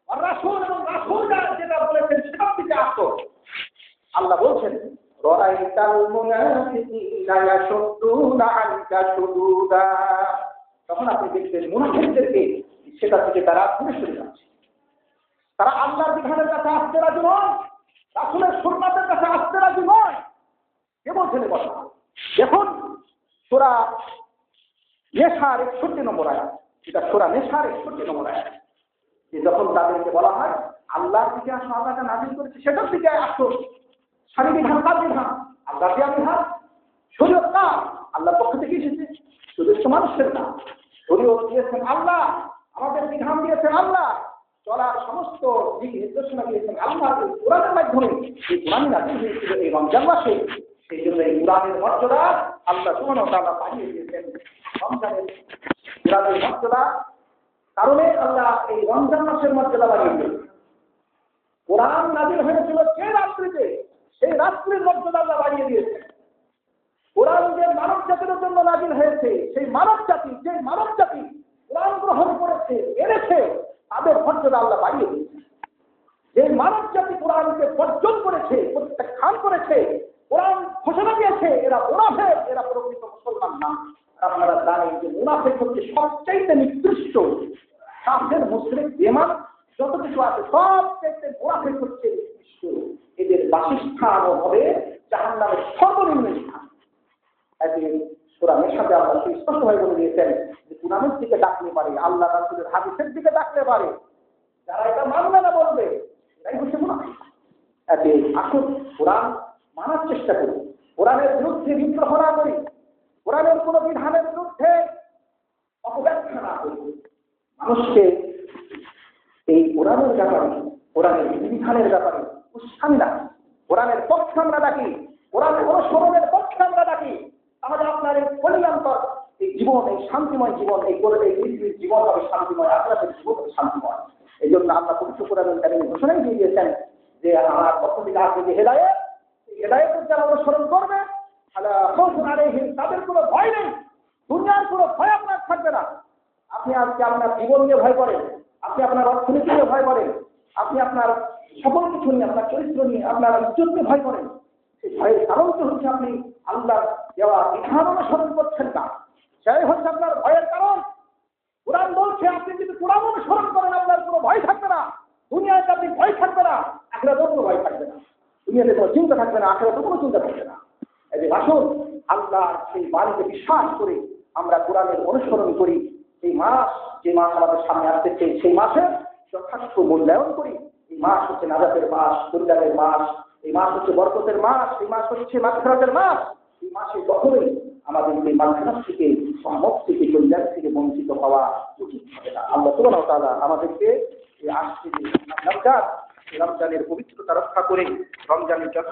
আর রাসূল এবং রাসূল যেটা বলেছেন সেটার দিকে আসো। আল্লাহ বলছেন, রাআইতাল মুনাফিকিনা ইয়াশুদ্দুনা আনকা শুদুদা, তখন আপনি দেখবেন মুনাফিকদেরকে সেটা থেকে তারা দূরে সরে যাচ্ছে। তারা আল্লাহর বিধানের কাছে আসতে রাজি নয়, রাসূলের সুন্নাতের কাছে আসতে রাজি নয়। কে বলছেন কথা? দেখুন সূরা নেসার ৬১ নম্বর আয়াত, এটা সূরা নেসার ৬১ নম্বর আয়াত, যে যখন তাদেরকে বলা হয় আল্লাহর দিকে আসো, আল্লাহ যা নাযিল করেছে সেটার দিকে আসো। শারীরিক বিধান কার বিধান? আল্লাহর দেওয়া বিধান। শরীয়ত কার? আল্লাহর পক্ষ থেকে এসেছে, শুধু মানুষের না। শরীয়ত দিয়েছেন আল্লাহ, আমাদের বিধান দিয়েছেন আল্লাহ, চলার সমস্ত দিক নির্দেশনা দিয়েছেন আল্লাহ। কোরআনের মাধ্যমে এই কোরআন নাযিল হয়েছিল এই রমজান মাসে। সেই জন্য এই কোরআনের মর্যাদা আল্লাহ সুবহানাহু ওয়া তাআলা বাড়িয়ে দিয়েছেন। রমজানের কোরআনের মর্যাদা কারণে আল্লাহ এই রমজান মাসের মর্যাদা বাড়িয়ে দিয়েছেন। কোরআন নাযিল হয়েছিল যে রাত্রিতে, সেই রাত্রির মর্যাদা আল্লাহ বাড়িয়ে দিয়েছেন। কোরআন যে মানব জাতির জন্য নাযিল হয়েছে, সেই মানব জাতি, যে মানব জাতি কোরআন গ্রহণ করেছে, এনেছে, তাদের মর্যাদা আল্লাহ বাড়িয়ে দিয়েছে। যে মানব জাতি কোরআনকে বর্জন করেছে, প্রত্যাখ্যান করেছে, কোরআন ঘোষণা দিয়েছে এরা মুনাফিক, এরা প্রকৃত মুসলমান না। আপনারা জানেন যে মুনাফিক হচ্ছে সবচাইতে নিকৃষ্ট কাফের, মুশরিক, বেঈমান যত কিছু আছে সবচাইতে মুনাফিক হচ্ছে নিকৃষ্ট। এদের বাসস্থান হবে জাহান্নামের সর্বনিম্ন স্থান। সূরা নেসাতে আল্লাহ স্পষ্টভাবে বলে দিয়েছেন যে কোরআনের দিকে ডাকলে পারে, আল্লাহ রাসূলের হাদিসের দিকে ডাকলে পারে, যারা এটা মানবে না বলবে এটাই হচ্ছে মুনাফিক। আসুন কোরআন মানার চেষ্টা করি, কোরআনের বিরুদ্ধে বিদ্রোহ না করি, কোরআনের কোন বিধানের বিরুদ্ধে অপব্যাখ্যা না করি। মানুষকে এই কোরআনের ব্যাপারে, কোরআনের বিধানের ব্যাপারে উৎসাহী রাখি, কোরআনের পক্ষে আমরা ডাকি, কোরআনের অনুসরণের পক্ষে আমরা ডাকি। তাহলে আপনার এই কল্যাণকর এই জীবন, এই শান্তিময় জীবন, এই পৃথিবীর জীবন হবে শান্তিময়, আখিরাতের জীবন হবে শান্তিময়। এই জন্য আমরা পবিত্র কোরআনের কারিমে ঘোষণাই দিয়ে দিয়েছেন যে আমার পক্ষ থেকে আসবে যে হেদায়েত, এই হেদায়েতের যারা অনুসরণ করবে তাদের কোনো ভয় নেই, দুনিয়ার কোনো ভয় আপনার থাকবে না। আপনি আজকে আপনার জীবন নিয়ে ভয় করেন, আপনি আপনার অর্থনীতি নিয়ে ভয় করেন, আপনি আপনার সকল কিছু নিয়ে, আপনার চরিত্র নিয়ে, আপনার ইজ্জত নিয়ে ভয় করেন। সেই ভয়ের কারণ তো হচ্ছে আপনি আল্লাহর দেওয়া বিধান অনুসরণ করছেন না, সেটাই হচ্ছে আপনার ভয়ের কারণ। কোরআন বলছে আপনি যদি কোরআন অনুসরণ করেন আপনার কোনো ভয় থাকবে না, দুনিয়াতে আপনি ভয় থাকবে না, আখিরাতেও কোনো ভয় থাকবে না, দুনিয়াতে কোনো চিন্তা থাকবে না, আখিরাতেও কোনো চিন্তা থাকবে না। এই যে আসুন আল্লাহর সেই বাণীকে বিশ্বাস করে আমরা কোরআনের অনুসরণ করি। এই মাস, যে মাস আমাদের সামনে আসতেছে, সেই মাসের যথার্থ মূল্যায়ন করি। এই মাস হচ্ছে নাজাতের মাস, কল্যাণের মাস, এই মাস হচ্ছে বরকতের মাস, এই মাস হচ্ছে মাগফিরাতের মাস। এই মাসে কখনোই আমাদের এই মাগফিরাত থেকে, রহমত থেকে, কল্যাণ থেকে বঞ্চিত হওয়া উচিত হবে না। আল্লাহ সুবহানাহু ওয়া তাআলা আমাদেরকে এই আসছে রমজানের পবিত্রতা রক্ষা করে রমজানের যত